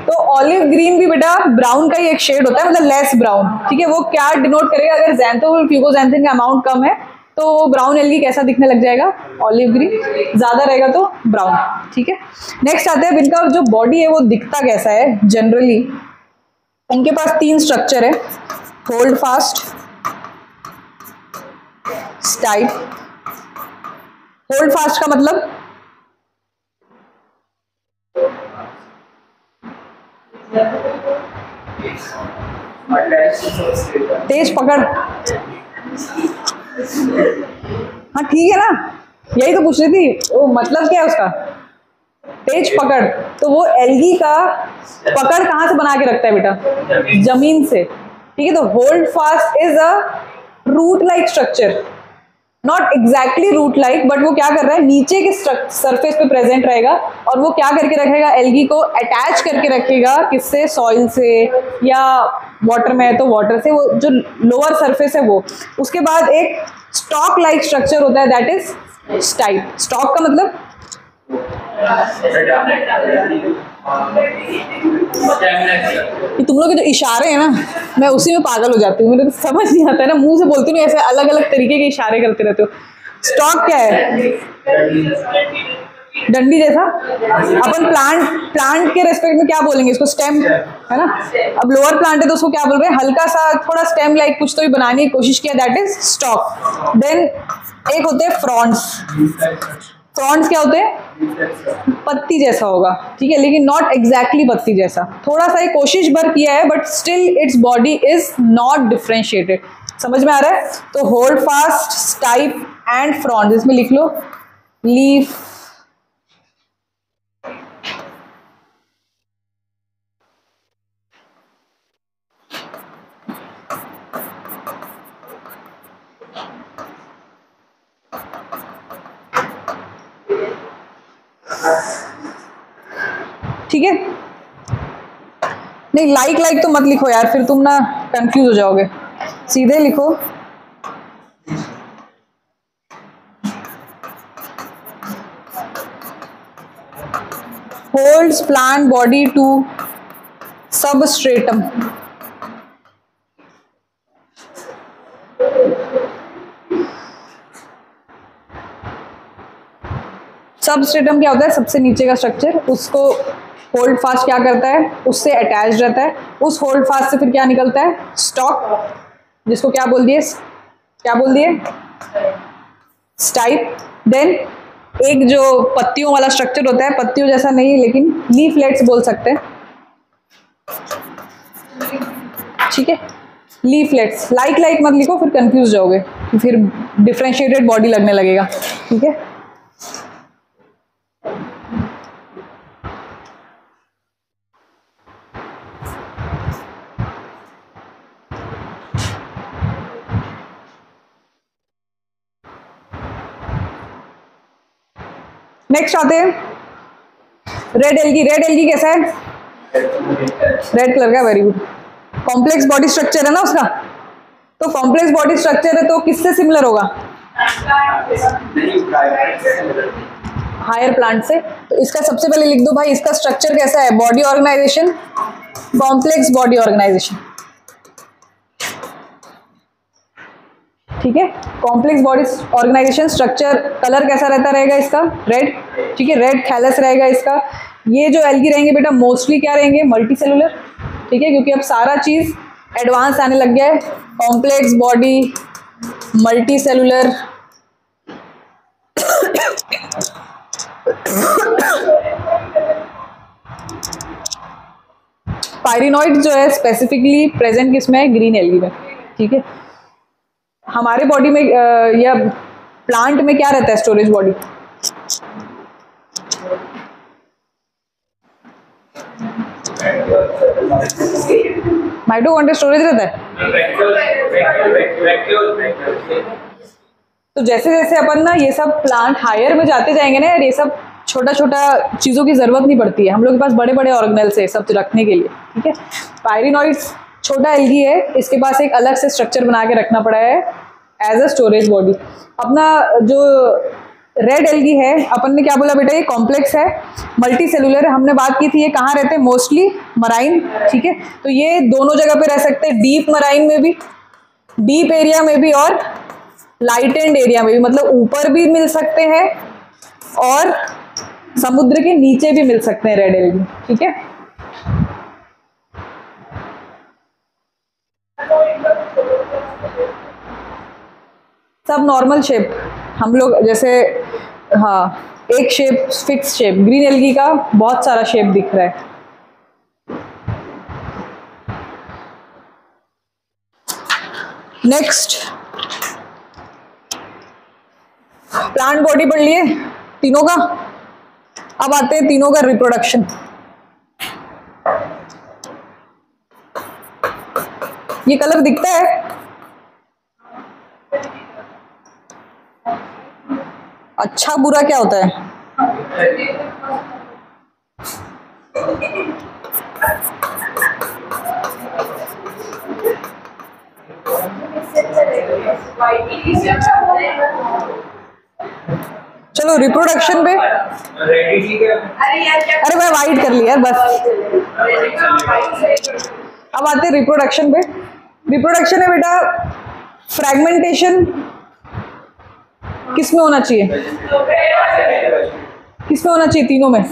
तो ऑलिव ग्रीन भी बेटा ब्राउन का ही एक शेड होता है, मतलब लेस ब्राउन, ठीक है। वो क्या डिनोट करेगा? अगर ज़ैंथोफिल फ्यूकोजैंथिन का अमाउंट कम है तो वो ब्राउन एल्गी कैसा दिखने लग जाएगा? Olive green. ज्यादा रहेगा तो ब्राउन, ठीक है। नेक्स्ट आते हैं, इनका जो बॉडी है वो दिखता कैसा है जनरली। इनके पास 3 स्ट्रक्चर है, होल्ड फास्ट, स्टाइफ। होल्ड फास्ट का मतलब तेज पकड़। हाँ ठीक है ना, यही तो पूछ रही थी, वो मतलब क्या है उसका? तेज पकड़। तो वो एल्गी का पकड़ कहां से बना के रखता है बेटा? जमीन से, ठीक है। तो holdfast is a root like structure, not exactly root like, but वो क्या कर रहा है? नीचे के सरफेस पे प्रेजेंट रहेगा और वो क्या करके रखेगा? एल्गी को अटैच करके रखेगा, किससे? सॉइल से, या वाटर में है तो वाटर से, वो जो लोअर सरफेस है वो। उसके बाद एक स्टॉक लाइक स्ट्रक्चर होता है, दैट इज स्टाइप। स्टॉक का मतलब कि तुम लोग के जो इशारे हैं ना, मैं उसी में पागल हो जाती हूँ, मुझे तो समझ नहीं आता है ना, मुंह से बोलती हूँ ऐसे अलग अलग तरीके के इशारे करते रहते हो। स्टॉक क्या है? डंडी जैसा। अपन प्लांट के रेस्पेक्ट में क्या बोलेंगे इसको? स्टेम, है ना। अब लोअर प्लांट है तो उसको क्या बोल रहे हैं? हल्का सा थोड़ा स्टेम लाइक कुछ तो भी बनाने की कोशिश किया, दैट इज स्टॉक। देन एक होते हैं फ्रॉन्ट्स। फ्रॉन्ट्स क्या होते हैं? पत्ती जैसा होगा, ठीक है, लेकिन नॉट एग्जैक्टली पत्ती जैसा, थोड़ा सा कोशिश भर किया है, but still its body is not differentiated. समझ में आ रहा है? तो होल्ड फास्ट, स्टाइप एंड फ्रॉन्ट्स, इसमें लिख लो लीफ, ठीक है। नहीं लाइक तो मत लिखो यार, फिर तुम ना कंफ्यूज हो जाओगे, सीधे लिखो holds plant body to substratum. Substratum क्या होता है, सबसे नीचे का स्ट्रक्चर, उसको होल्ड फास्ट क्या करता है, उससे अटैच रहता है, उस होल्ड फास्ट से फिर क्या निकलता है, स्टॉक, जिसको क्या बोल दिए, स्टाइप। देन एक जो पत्तियों वाला स्ट्रक्चर होता है, पत्तियों जैसा नहीं लेकिन लीफलेट्स बोल सकते हैं, ठीक है, लीफलेट्स। लाइक मत लिखो, फिर कंफ्यूज जाओगे, फिर डिफरेंशिएटेड बॉडी लगने लगेगा, ठीक है। नेक्स्ट आते हैं रेड एल्गी। रेड एल्गी कैसा है, रेड कलर का, very good. Complex body structure है ना उसका, तो कॉम्प्लेक्स बॉडी स्ट्रक्चर है तो किससे सिमिलर होगा, हायर प्लांट से। तो इसका सबसे पहले लिख दो भाई, इसका स्ट्रक्चर कैसा है, body organisation, complex body organisation, ठीक है। Complex body organisation structure, colour कैसा रहता रहेगा इसका, रेड, ठीक है, रेड थैलस रहेगा इसका। ये जो एल्गी रहेंगे बेटा मोस्टली क्या रहेंगे, मल्टी सेलुलर, ठीक है, क्योंकि अब सारा चीज एडवांस आने लग गया है, complex body, multi cellular, pyrenoid जो है स्पेसिफिकली प्रेजेंट किसमें है, ग्रीन एल्गी में, ठीक है। हमारे बॉडी में या प्लांट में क्या रहता है, स्टोरेज बॉडी, माइटोकॉन्ड्रिया स्टोरेज रहता है। तो जैसे जैसे अपन ना ये सब प्लांट हायर में जाते जाएंगे ना यार, ये सब छोटा छोटा चीज़ों की जरूरत नहीं पड़ती है, हम लोग के पास बड़े बड़े ऑर्गेनेल्स है सब रखने के लिए, ठीक है। पायरिनॉइड्स छोटा एल्गी है, इसके पास एक अलग से स्ट्रक्चर बना के रखना पड़ा है एज अ स्टोरेज बॉडी। अपना जो रेड एल्गी है, अपन ने क्या बोला बेटा, ये कॉम्प्लेक्स है, मल्टी सेलुलर, हमने बात की थी ये कहाँ रहते हैं, मोस्टली मराइन, ठीक है। तो ये दोनों जगह पे रह सकते हैं, डीप मराइन में भी, डीप एरिया में भी, और लाइट एंड एरिया में भी, मतलब ऊपर भी मिल सकते हैं और समुद्र के नीचे भी मिल सकते हैं रेड एल्गी, ठीक है। सब नॉर्मल शेप, हम लोग जैसे, हाँ, एक shape, fix shape, green algae का बहुत सारा शेप दिख रहा है। नेक्स्ट प्लांट बॉडी पढ़ लिए तीनों का, अब आते हैं तीनों का रिप्रोडक्शन। ये कलर दिखता है, अच्छा बुरा क्या होता है, चलो रिप्रोडक्शन पे, अरे मैं वाइट कर लिया बस। अब आते हैं रिप्रोडक्शन पे। रिप्रोडक्शन है बेटा, फ्रैगमेंटेशन किसमें होना चाहिए, किसमें होना चाहिए, तीनों में,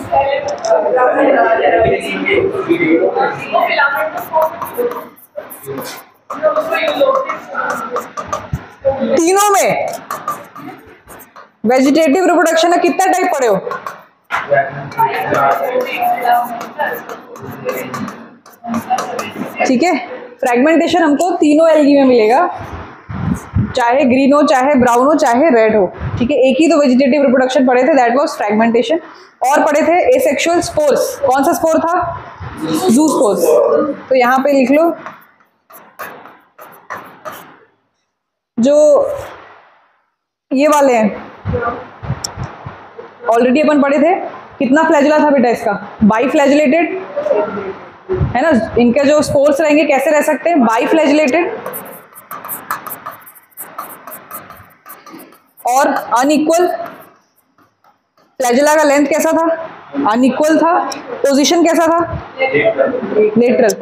तीनों में। वेजिटेटिव रिप्रोडक्शन में कितना टाइप पढ़े हो, ठीक है। फ्रैगमेंटेशन हमको तीनों एल्गी में मिलेगा, चाहे ग्रीन हो, चाहे ब्राउन हो, चाहे रेड हो, ठीक है। एक ही तो वेजिटेटिव रिप्रोडक्शन पढ़े थे, दैट वाज फ्रैगमेंटेशन, और पढ़े थे एसेक्सुअल स्पोर्स। कौन सा स्पोर था, जू स्पोर्स। तो यहां पे लिख लो, जो ये वाले हैं ऑलरेडी अपन पढ़े थे। कितना फ्लैजुला था बेटा इसका, बाई फ्लैजुलेटेड है ना। इनके जो स्पोर्स रहेंगे कैसे रह सकते हैं, बाई फ्लैजुलेटेड और अनइक्वल। फ्लैजुला का लेंथ कैसा था, अनइक्वल था। पोजीशन कैसा था, लेटरल।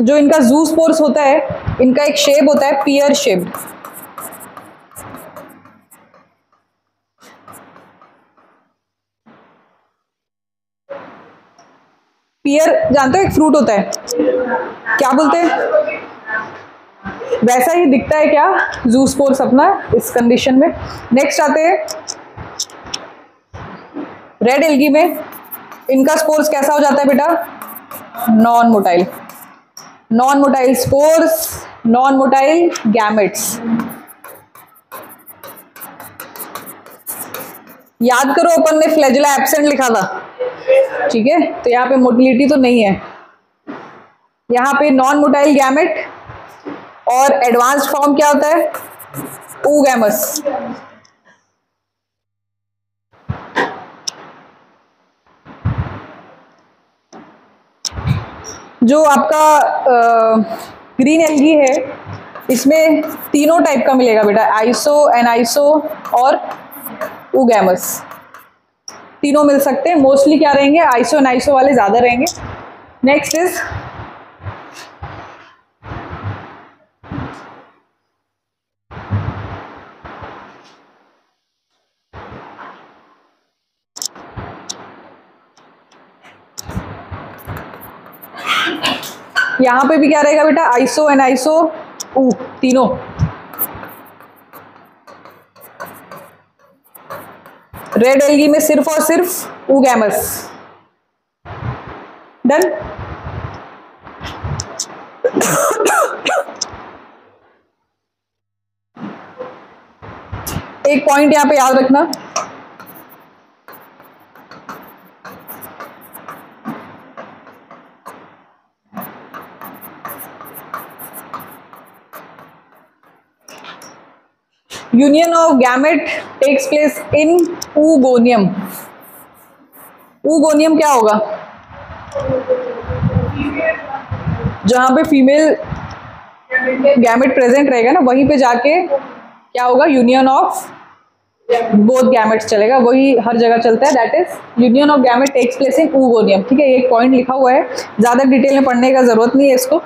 जो इनका जूस्पोर्स होता है, इनका एक शेप होता है पियर शेप्ड। पियर जानते हो एक फ्रूट होता है, क्या बोलते हैं? वैसा ही दिखता है क्या जूस्पोर्स अपना इस कंडीशन में। नेक्स्ट आते हैं रेड एल्गी में, इनका स्पोर्स कैसा हो जाता है बेटा? Non motile. Non motile spores, non motile gametes. याद करो अपन ने फ्लैजिला एब्सेंट लिखा था, ठीक है, तो यहाँ पे मोटिलिटी तो नहीं है, यहाँ पे नॉन मोटाइल गैमेट। और एडवांस्ड फॉर्म क्या होता है? oogamous। जो आपका ग्रीन एल्गी है, इसमें तीनों टाइप का मिलेगा बेटा, आइसो, एनाइसो और oogamous, तीनों मिल सकते हैं। मोस्टली क्या रहेंगे? आइसो एनाइसो वाले ज्यादा रहेंगे। नेक्स्ट इज यहां पे भी क्या रहेगा बेटा? आइसो एनाइसो ऊ, तीनों। रेड एल्गी में सिर्फ और सिर्फ oogamous। डन। एक पॉइंट यहां पे याद रखना, union of gamete takes place in oogonia। oogonia क्या होगा? जहां पे फीमेल गैमेट प्रेजेंट रहेगा ना, वहीं पे जाके क्या होगा? यूनियन ऑफ बोथ गैमेट्स चलेगा, वही हर जगह चलता है। That is union of gamete takes place in oogonia। ठीक है, एक पॉइंट लिखा हुआ है, ज्यादा डिटेल में पढ़ने का जरूरत नहीं है इसको।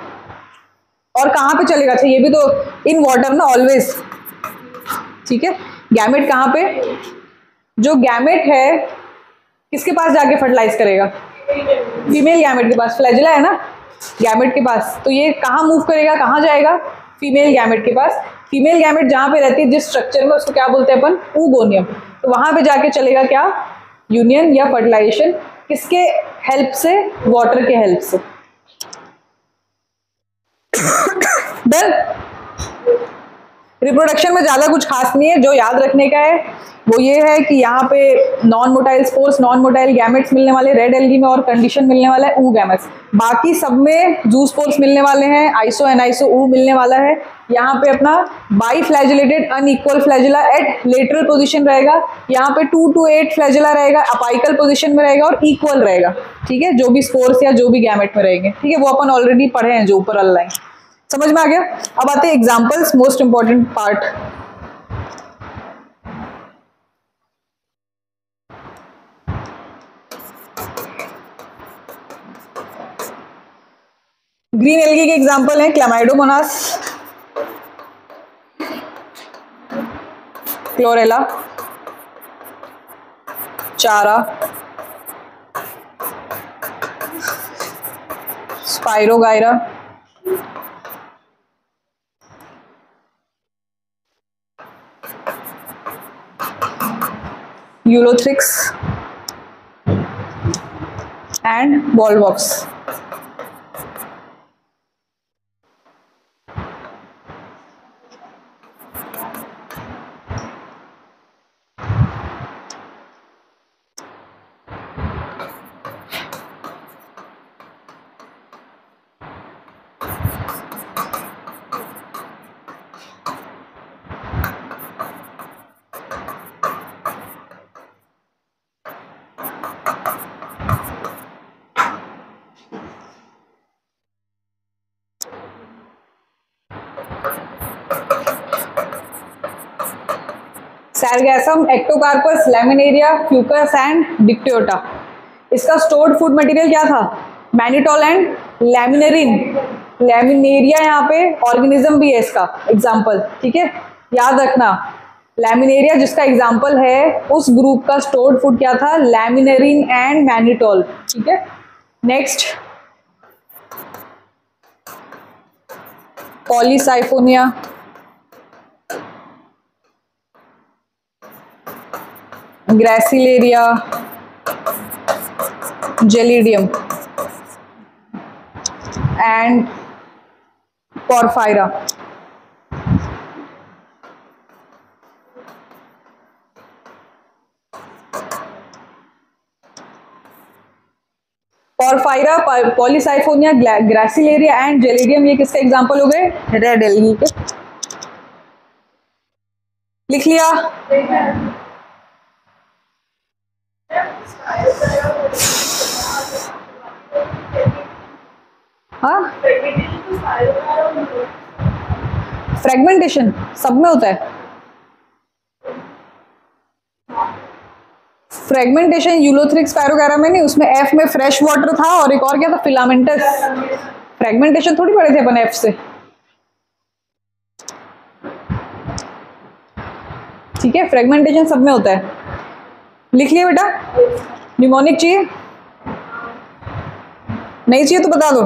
और कहाँ पे चलेगा? अच्छा, ये भी तो इन वाटर ना ऑलवेज, ठीक है। गैमेट कहाँ पे? जो गैमेट है किसके पास जाके फर्टिलाइज करेगा? फीमेल गैमेट के पास। फ्लैजिला है ना गैमेट के पास, तो ये कहाँ मूव करेगा, कहाँ जाएगा? फीमेल गैमेट के पास। फीमेल गैमेट जहाँ पे रहती है जिस स्ट्रक्चर में, उसको क्या बोलते हैं अपन? oogonia। तो वहां पे जाके चलेगा क्या? यूनियन या फर्टिलाइजेशन। किसके हेल्प से? वाटर के हेल्प से। डन। रिप्रोडक्शन में ज्यादा कुछ खास नहीं है, जो याद रखने का है वो ये है कि यहाँ पे non motile spores, non motile gametes मिलने वाले रेड एल्गी में, और कंडीशन मिलने वाला है oogamous। बाकी सब में जू स्पोर्स मिलने वाले हैं, आइसो एनाइसो ऊ मिलने वाला है। यहाँ पे अपना biflagellated unequal flagella at lateral position रहेगा, यहाँ पे 2 to 8 फ्लैजिला रहेगा, अपाइकल पोजीशन में रहेगा और इक्वल रहेगा। ठीक है, जो भी स्पोर्स या जो भी गैमेट में रहेंगे, ठीक है, वो अपन ऑलरेडी पढ़े हैं जो ऊपर अलाइन। समझ में आ गया? अब आते हैं examples, most important part. Green algae के एग्जाम्पल हैं क्लैमाइडोमोनास, क्लोरेला, चारा, spirogyra, Ulothrix and Volvox. Sargassum, Ectocarpus, Laminaria, Fucus and Dictyota। इसका स्टोर्ड फूड मटेरियल क्या था? Mannitol and लैमिनेरिन। लैमिनेरिया यहाँ पे ऑर्गेनिज्म भी है इसका एग्जाम्पल, ठीक है, याद रखना। लैमिनेरिया जिसका एग्जाम्पल है उस ग्रुप का स्टोर्ड फूड क्या था, लैमिनेरिन एंड मैनिटोल, ठीक है। Next Polysiphonia, gracilaria, gelidium and porphyra. Porphyra, Polysiphonia, gracilaria and gelidium, ये किसके एग्जाम्पल हो गए, रेड एल्गी के। लिख लिया। हाँ, फ्रेगमेंटेशन सब में होता है। फ्रेगमेंटेशन यूलोथ्रिक्स पैरोगैरा में नहीं, उसमें एफ में फ्रेश वाटर था और एक और क्या था, फिलामेंटस। फ्रेगमेंटेशन थोड़ी पढ़े थे अपन एफ से, ठीक है। फ्रेगमेंटेशन सब में होता है। लिख लिया बेटा। न्यूमोनिक चाहिए, नहीं चाहिए तो बता दो।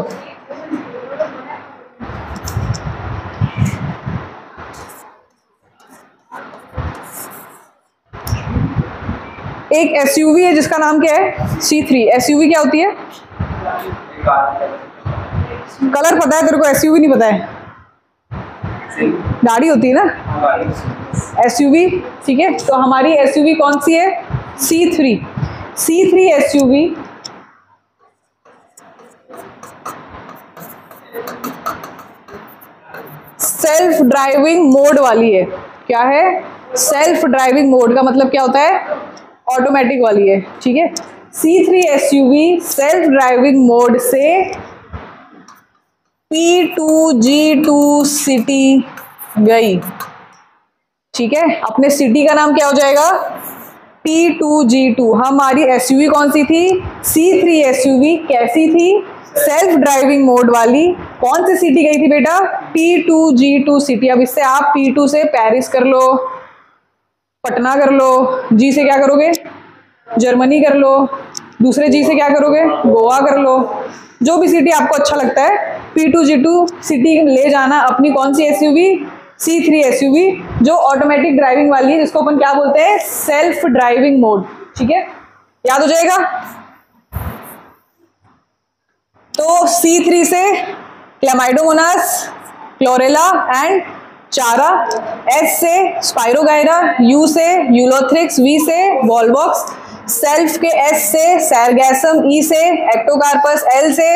एक एसयूवी है जिसका नाम क्या है, C3। एसयूवी क्या होती है, कलर पता है तेरे को, एसयूवी नहीं पता है, गाड़ी होती है ना एसयूवी, ठीक है। तो हमारी एसयूवी कौन सी है, C3। C3 SUV self driving mode वाली है। क्या है, सेल्फ ड्राइविंग मोड का मतलब क्या होता है, ऑटोमेटिक वाली है, ठीक है। C3 SUV self driving mode से P2G2 सिटी गई, ठीक है। अपने सिटी का नाम क्या हो जाएगा, P2G2। हमारी एसयूवी कौन सी थी, C3 एसयूवी। कैसी थी, सेल्फ ड्राइविंग मोड वाली। कौन सी सिटी गई थी बेटा, P2G2 सिटी। अब इससे आप P2 से पेरिस कर लो, पटना कर लो, जी से क्या करोगे, जर्मनी कर लो, दूसरे जी से क्या करोगे, गोवा कर लो, जो भी सिटी आपको अच्छा लगता है। P2G2 सिटी ले जाना अपनी कौन सी एसयूवी, C3 एसयूवी, जो ऑटोमेटिक ड्राइविंग वाली है, जिसको अपन क्या बोलते हैं, सेल्फ ड्राइविंग मोड, ठीक है। याद हो जाएगा। तो C3 से क्लेमाइडोमोनास, क्लोरेला एंड चारा, S से स्पाइरोगायरा, U से यूलोथ्रिक्स, V से वॉल्वॉक्स, सेल्फ के S से सैरगैसम, E से एक्टोकार्पस, L से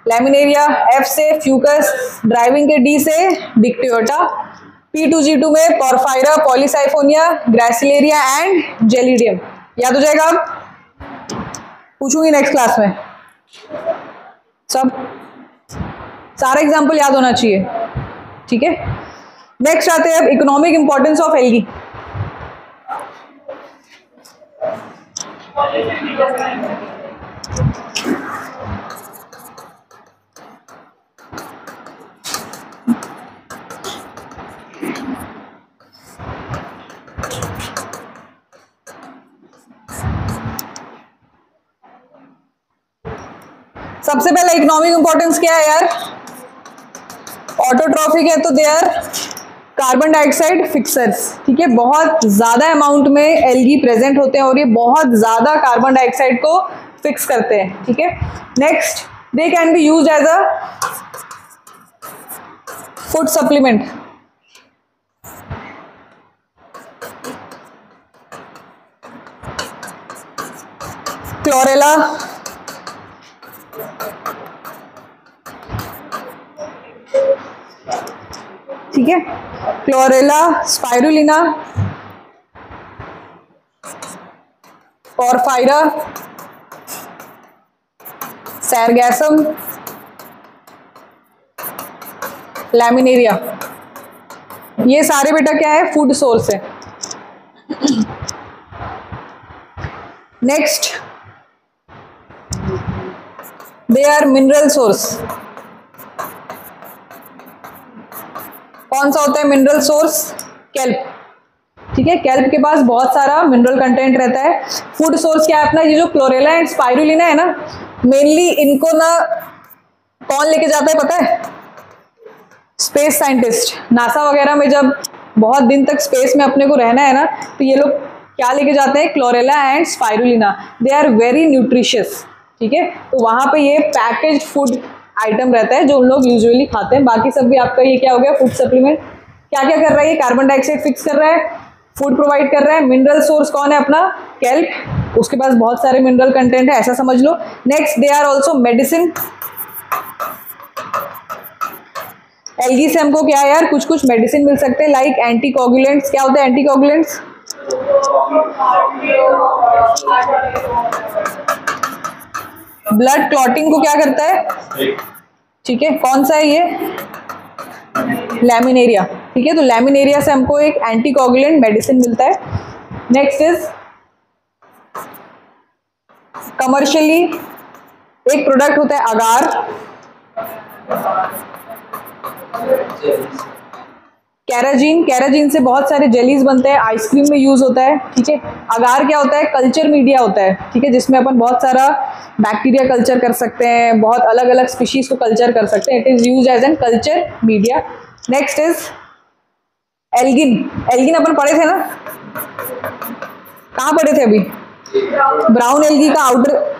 लैमिनेरिया, F से फ्यूकस, ड्राइविंग के D से डिक्टियोटा, P2G2 में porphyra, Polysiphonia, gracilaria and gelidium. याद हो जाएगा। अब पूछूंगी नेक्स्ट क्लास में, सब सारा एग्जाम्पल याद होना चाहिए, ठीक है। नेक्स्ट आते हैं अब इकोनॉमिक इंपॉर्टेंस ऑफ एल्गी। सबसे पहले इकोनॉमिक इंपॉर्टेंस क्या है यार, ऑटोट्रॉफिक है तो they are carbon dioxide fixers, ठीक है। बहुत ज्यादा अमाउंट में एल्गी प्रेजेंट होते हैं और ये बहुत ज्यादा कार्बन डाइऑक्साइड को फिक्स करते हैं, ठीक है। Next, they can be used as a food supplement. Chlorella, ठीक है, chlorella, spirulina, porphyra, sargassum, laminaria, ये सारे बेटा क्या है, फूड सोर्स है। Next, they are mineral source. कौन सा होता है मिनरल सोर्स? केल्प। ठीक है, केल्प के पास बहुत सारा मिनरल कंटेंट रहता है। फूड सोर्स क्या है अपना? ये जो क्लोरेला एंड स्पाइरुलिना है ना, मेनली इनको ना कौन लेके जाता है पता है? Space scientist. नासा वगैरह में जब बहुत दिन तक स्पेस में अपने को रहना है ना, तो ये लोग क्या लेके जाते हैं? Chlorella and spirulina. They are very nutritious. ठीक है, तो वहां पे ये पैकेज्ड फूड आइटम रहता है जो उन लोग यूजुअली खाते हैं। बाकी सब भी आपका ये क्या हो गया? Food supplement. क्या क्या कर रहा है ये? कार्बन डाइऑक्साइड फिक्स कर रहा है, फूड प्रोवाइड कर रहा है। मिनरल सोर्स कौन है अपना? केल्प। उसके पास बहुत सारे मिनरल कंटेंट है, ऐसा समझ लो। Next, they are also medicine. Algae से हमको क्या है यार? कुछ कुछ मेडिसिन मिल सकते हैं, लाइक एंटीकोगुलेंट्स। क्या होते हैं एंटीकोगुलेंट्स? ब्लड क्लॉटिंग को क्या करता है? ठीक है, कौन सा है ये? लैमिनेरिया। ठीक है, तो लैमिनेरिया से हमको एक एंटीकोगुलेंट मेडिसिन मिलता है। नेक्स्ट इज कमर्शियली एक प्रोडक्ट होता है अगार। कैराजीन। कैराजीन से बहुत सारे जेलीज बनते हैं, आइसक्रीम में यूज होता है। ठीक है, अगार क्या होता है? कल्चर मीडिया होता है। ठीक है, जिसमें अपन बहुत सारा बैक्टीरिया कल्चर कर सकते हैं, बहुत अलग अलग स्पीशीज को कल्चर कर सकते हैं। It is use as an culture media. Next is algin. Algin अपन पढ़े थे ना, कहाँ पढ़े थे अभी? ब्राउन एल्गी का आउटर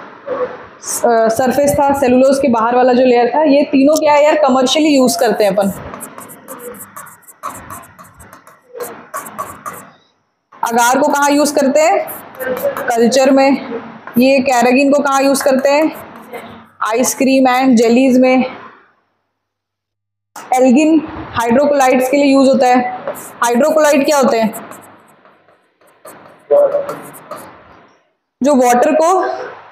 सरफेस था, सेलुलोज के बाहर वाला जो लेयर था। ये तीनों क्या है यार? कमर्शियली यूज करते हैं अपन। अगार को कहाँ यूज करते हैं? कल्चर में। ये कैरागिन को कहाँ यूज करते हैं? आइसक्रीम एंड जेलीज में। एल्गिन हाइड्रोकोलाइड्स के लिए यूज होता है। हाइड्रोकोलाइड क्या होते हैं? जो वाटर को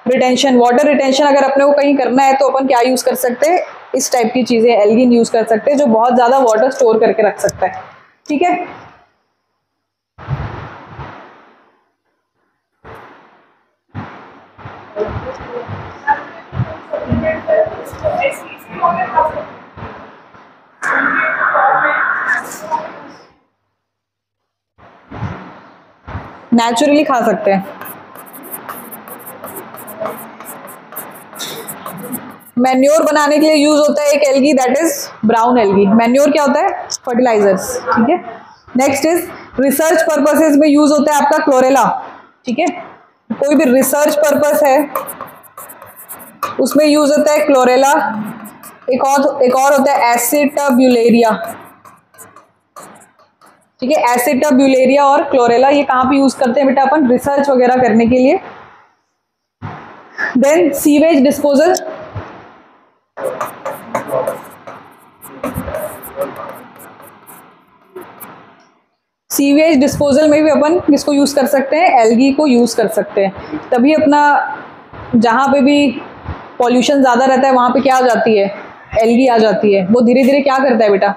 रिटेंशन, वाटर रिटेंशन अगर अपने को कहीं करना है तो अपन क्या यूज कर सकते हैं? इस टाइप की चीजें एल्गिन यूज कर सकते हैं, जो बहुत ज्यादा वाटर स्टोर करके रख सकता है। ठीक है, नेचुरली खा सकते हैं। मैन्योर बनाने के लिए यूज होता है एक algae, that is brown algae. Manure क्या होता है? फर्टिलाइजर्स। ठीक है, नेक्स्ट इज रिसर्च पर्पसेस में यूज होता है आपका क्लोरेला। ठीक है, कोई भी रिसर्च पर्पस है उसमें यूज होता है क्लोरेला। एक और होता है एसिटाब्यूलेरिया। ठीक है, एसिटाब्यूलेरिया और क्लोरेला ये कहाँ पे यूज करते हैं बेटा अपन? रिसर्च वगैरह करने के लिए। Then sewage disposal. Sewage disposal में भी अपन किसको यूज कर सकते हैं? एल्गी को यूज कर सकते हैं। तभी अपना जहां पे भी पॉल्यूशन ज्यादा रहता है वहां पे क्या आ जाती है? एल्गी आ जाती है। वो धीरे धीरे क्या करता है बेटा?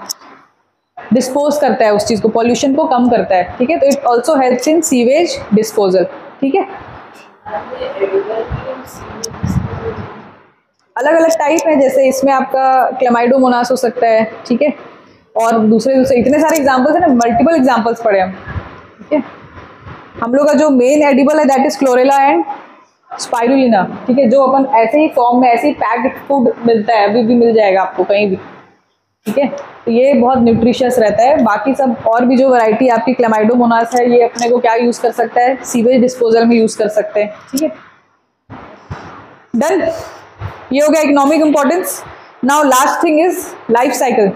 डिस्पोज करता है उस चीज को, पॉल्यूशन को कम करता है। ठीक है, तो it also helps in sewage disposal. ठीक है, अलग अलग टाइप है, जैसे इसमें आपका क्लेमाइडोमोनास हो सकता है। ठीक है, और दूसरे इतने सारे एग्जांपल्स है ना, मल्टीपल एग्जांपल्स पढ़े हम। ठीक है, हम लोग का जो मेन एडिबल है that is chlorella and spirulina. ठीक है, जो अपन ऐसे ही फॉर्म में ऐसे ही पैक्ड फूड मिलता है, अभी भी मिल जाएगा आपको कहीं भी। ठीक है, तो ये बहुत न्यूट्रिशियस रहता है। बाकी सब और भी जो वैरायटी आपकी क्लेमाइडोमोनास है, ये अपने को क्या यूज कर सकता है? सीवेज डिस्पोजल में यूज कर सकते हैं। ठीक है, डन। ये हो गया economic importance. Now last thing is life cycle.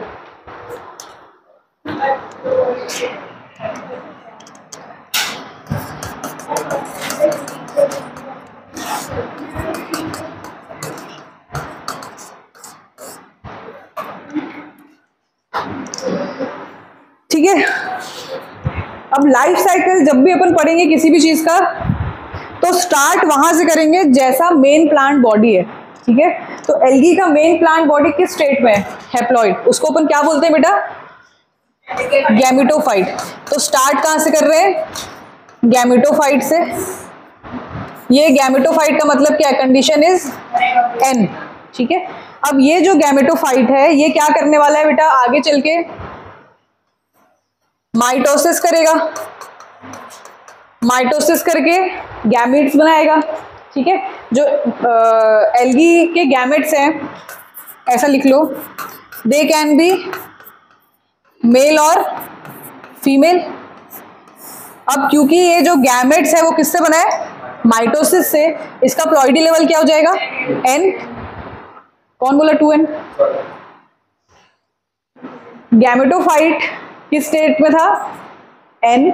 ठीक है, अब लाइफ साइकिल जब भी अपन पढ़ेंगे किसी भी चीज का, तो स्टार्ट वहां से करेंगे जैसा मेन प्लांट बॉडी है। ठीक है, तो एल्गी का मेन प्लांट बॉडी किस स्टेट में है? हैप्लॉइड। उसको अपन क्या बोलते हैं बेटा? गैमेटोफाइट। तो स्टार्ट कहां से कर रहे हैं? गैमेटोफाइट से। ये गैमेटोफाइट का मतलब क्या है? Condition is an. ठीक है, अब ये जो गैमेटोफाइट है ये क्या करने वाला है बेटा? आगे चल के माइटोसिस करेगा, माइटोसिस करके गैमेट्स बनाएगा, ठीक है। जो एल्गी के गैमेट्स हैं, ऐसा लिख लो, दे कैन बी मेल और फीमेल। अब क्योंकि ये जो गैमेट्स है वो किससे बना है, माइटोसिस से, इसका प्लॉइडी लेवल क्या हो जाएगा, n। कौन बोला 2n? गैमेटोफाइट किस स्टेट में था, n।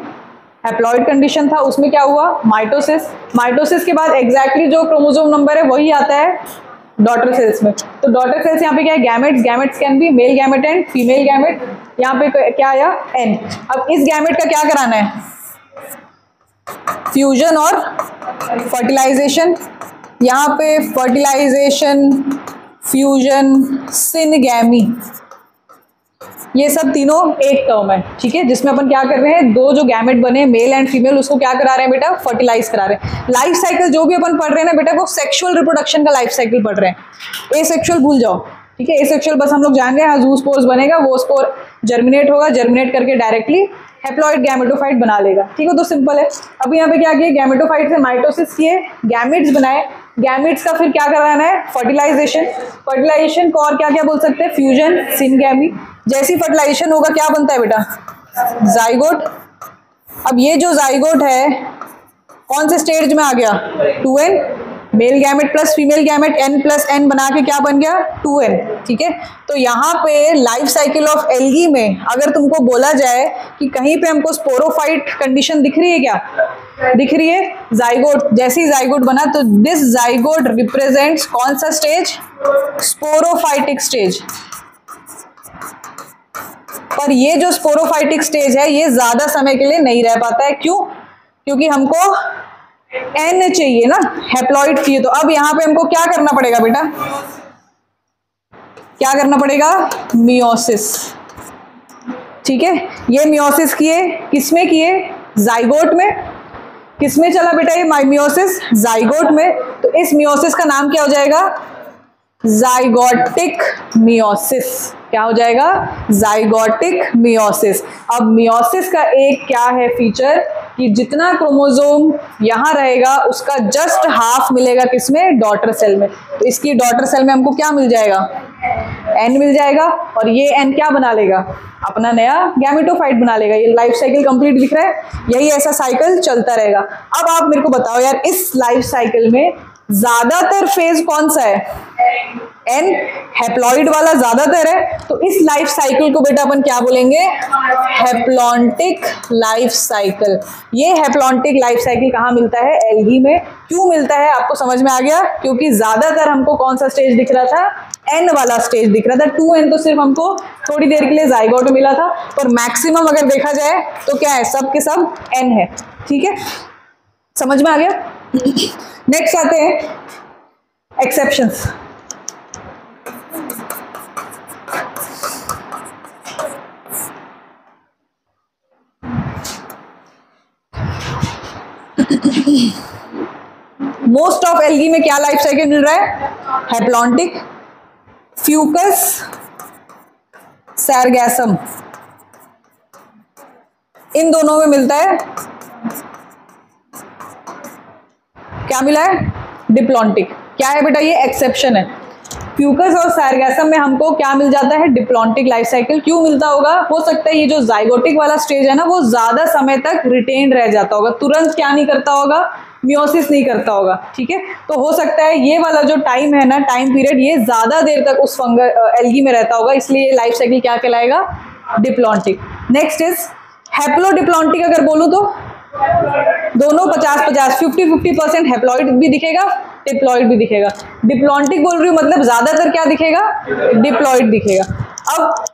हैप्लॉइड कंडीशन था, उसमें क्या हुआ, माइटोसिस। माइटोसिस के बाद एग्जैक्टली जो क्रोमोसोम नंबर है वही आता है डॉटर सेल्स में। तो डॉटर सेल्स यहाँ पे क्या है, gametes. Gametes can be male gamete and female gamete. यहाँ पे क्या आया, n। अब इस गैमेट का क्या कराना है, फ्यूजन और फर्टिलाइजेशन। यहाँ पे फर्टिलाइजेशन, फ्यूजन, सिनगैमी, ये सब तीनों एक टर्म है, ठीक है, जिसमें अपन क्या कर रहे हैं, दो जो गैमेट बने मेल एंड फीमेल, उसको क्या करा रहे हैं बेटा, फर्टिलाइज करा रहे हैं। लाइफ साइकिल जो भी अपन पढ़ रहे हैं ना बेटा, वो सेक्सुअल रिप्रोडक्शन का लाइफ साइकिल पढ़ रहे हैं। एसेक्सुअल भूल जाओ, ठीक है। एसेक्सुअल बस हम लोग जान गए, जू स्पोर्स बनेगा, वो स्पोर जर्मिनेट होगा, जर्मिनेट करके डायरेक्टली हैप्लॉइड गैमेटोफाइट बना लेगा, ठीक है। तो सिंपल है। अब यहाँ पे क्या किया, गैमेटोफाइट से माइटोसिस किए, गैमेट्स बनाए, गैमेट्स का फिर क्या कराना है, फर्टिलाइजेशन। फर्टिलाइजेशन को और क्या क्या बोल सकते हैं, फ्यूजन, सिनगैमी। जैसी फर्टिलाइजेशन होगा क्या बनता है बेटा, जाइगोट। अब ये जो जाइगोट है कौन से स्टेज में आ गया, 2n। Male gamete plus female gamete, n plus n बना के क्या बन गया, 2n, ठीक है। तो यहाँ पे लाइफ साइकिल ऑफ एल्गी में अगर तुमको बोला जाए कि कहीं पे हमको स्पोरोफाइट कंडीशन दिख रही है, क्या दिख रही है, जाइगोट। जैसे ही जाइगोट बना तो दिस जाइगोट रिप्रेजेंट्स कौन सा स्टेज, स्पोरोफाइटिक स्टेज। पर ये जो स्पोरोफाइटिक स्टेज है ये ज्यादा समय के लिए नहीं रह पाता है, क्यों, क्योंकि हमको n चाहिए ना, हैप्लॉइड चाहिए। तो अब यहाँ पे हमको क्या करना पड़ेगा बेटा, क्या करना पड़ेगा, मियोसिस, ठीक है। ये मियोसिस किए, किसमें किए, जाइगोट में। किसमें चला बेटा ये मियोसिस, जाइगोट में। तो इस मियोसिस का नाम क्या हो जाएगा, जाइगोटिक मियोसिस। क्या हो जाएगा, जाइगोटिक मियोसिस। अब मियोसिस का एक क्या है फीचर कि जितना क्रोमोसोम यहां रहेगा उसका जस्ट हाफ मिलेगा किसमें, डॉटर सेल में। तो इसकी डॉटर सेल में हमको क्या मिल जाएगा, n मिल जाएगा, और ये n क्या बना लेगा, अपना नया गैमेटोफाइट बना लेगा। ये लाइफ साइकिल कंप्लीट दिख रहा है, यही ऐसा साइकिल चलता रहेगा। अब आप मेरे को बताओ यार, इस लाइफ साइकिल में ज्यादातर फेज कौन सा है, n, हैप्लॉइड वाला ज्यादातर है। तो इस लाइफ साइकिल को बेटा अपन क्या बोलेंगे, हैप्लॉन्टिक लाइफ साइकिल। ये हैप्लॉन्टिक लाइफ साइकिल कहाँ मिलता है, एल्गी में। क्यों मिलता है आपको समझ में आ गया, क्योंकि ज्यादातर हमको कौन सा स्टेज दिख रहा था, n वाला स्टेज दिख रहा था। 2n तो सिर्फ हमको थोड़ी देर के लिए जाइगोट मिला था, पर मैक्सिमम अगर देखा जाए तो क्या है, सब के सब n है, ठीक है, समझ में आ गया। नेक्स्ट आते हैं एक्सेप्शंस। मोस्ट ऑफ एल्गी में क्या लाइफ साइकिल मिल रहा है, हैप्लॉन्टिक। फ्यूकस, सैरगैसम, इन दोनों में मिलता है क्या मिला है, डिप्लॉन्टिक। क्या है बेटा, ये एक्सेप्शन है। फ्यूकस और सैरगैसम में हमको क्या मिल जाता है, डिप्लॉन्टिक लाइफ साइकिल। क्यों मिलता होगा, हो सकता है ये जो जाइगोटिक वाला स्टेज है ना वो ज्यादा समय तक रिटेन रह जाता होगा, तुरंत क्या नहीं करता होगा, मियोसिस नहीं करता होगा, ठीक है। तो हो सकता है ये वाला जो टाइम है ना, टाइम पीरियड, ये ज्यादा देर तक उस एल्गी में रहता होगा, इसलिए लाइफ साइकिल क्या कहलाएगा, डिप्लॉन्टिक। Next is haplodiplontic. अगर बोलूं तो दोनों 50-50, 50-50% हैप्लॉइड भी दिखेगा, डिप्लॉइड भी दिखेगा। डिप्लॉन्टिक बोल रही हूँ मतलब ज्यादातर क्या दिखेगा, डिप्लॉइड दिखेगा। अब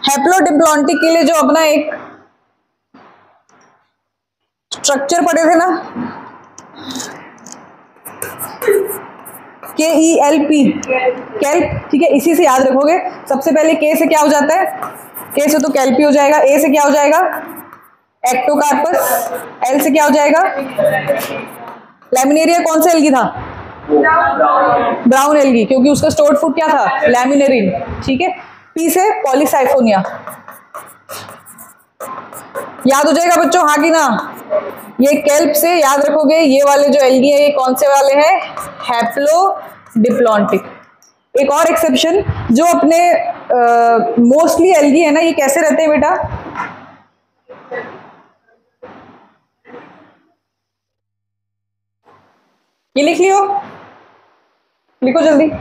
हैप्लोडिप्लॉन्टिक के लिए जो अपना एक स्ट्रक्चर पढ़े थे ना, KELP, कैल्प, ठीक है, इसी से याद रखोगे। सबसे पहले K से क्या हो जाता है, K से तो कैल्पी हो जाएगा, A से क्या हो जाएगा, एक्टोकार्पस, L से क्या हो जाएगा, लैमिनेरिया। कौन सा एल्गी था, ब्राउन एल्गी, क्योंकि उसका स्टोर्ड फूड क्या था, लैमिनेरिन, ठीक है। P से पॉलीसाइफोनिया, याद हो जाएगा बच्चों, हाँ कि ना? ये केल्प से याद रखोगे, ये वाले जो एल्गी है ये कौन से वाले हैं? हैप्लोडिप्लॉन्टिक। एक और एक्सेप्शन, जो अपने मोस्टली एल्गी है ना, ये कैसे रहते हैं बेटा? ये लिख लियो, लिखो जल्दी।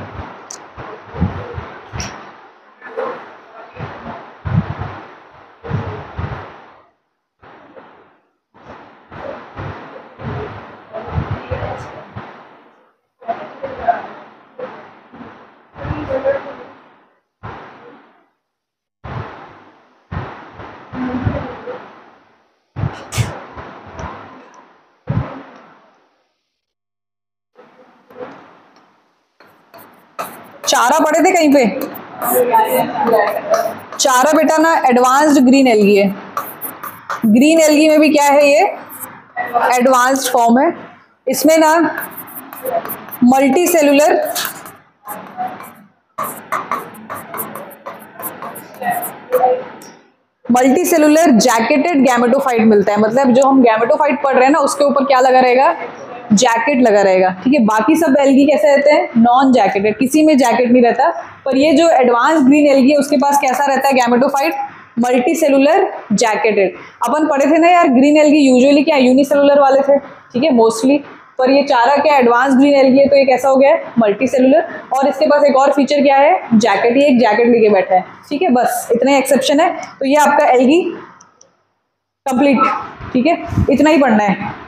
चारा पढ़े थे कहीं पे? चारा बेटा ना एडवांस्ड ग्रीन एल्गी है। ग्रीन एल्गी में भी क्या है? ये एडवांस्ड फॉर्म है। इसमें ना मल्टी सेलुलर जैकेटेड गैमेटोफाइट मिलता है। मतलब जो हम गैमेटोफाइट पढ़ रहे हैं ना, उसके ऊपर क्या लगा रहेगा? जैकेट लगा रहेगा। ठीक है, बाकी सब एल्गी कैसे रहते हैं? नॉन जैकेटेड, किसी में जैकेट नहीं रहता। पर ये जो एडवांस ग्रीन एल्गी है उसके पास कैसा रहता है गैमेटोफाइट? Multi cellular jacketed. अपन पढ़े थे ना यार, ग्रीन एल्गी यूजुअली क्या यूनिसेलुलर वाले थे, ठीक है, मोस्टली। पर ये चारा क्या एडवांस ग्रीन एल्गी है, तो ये कैसा हो गया है? Multi cellular. और इसके पास एक और फीचर क्या है? जैकेट। ये एक जैकेट लेके बैठा है। ठीक है, बस इतने एक्सेप्शन है। तो ये आपका एल्गी कंप्लीट। ठीक है, इतना ही पढ़ना है।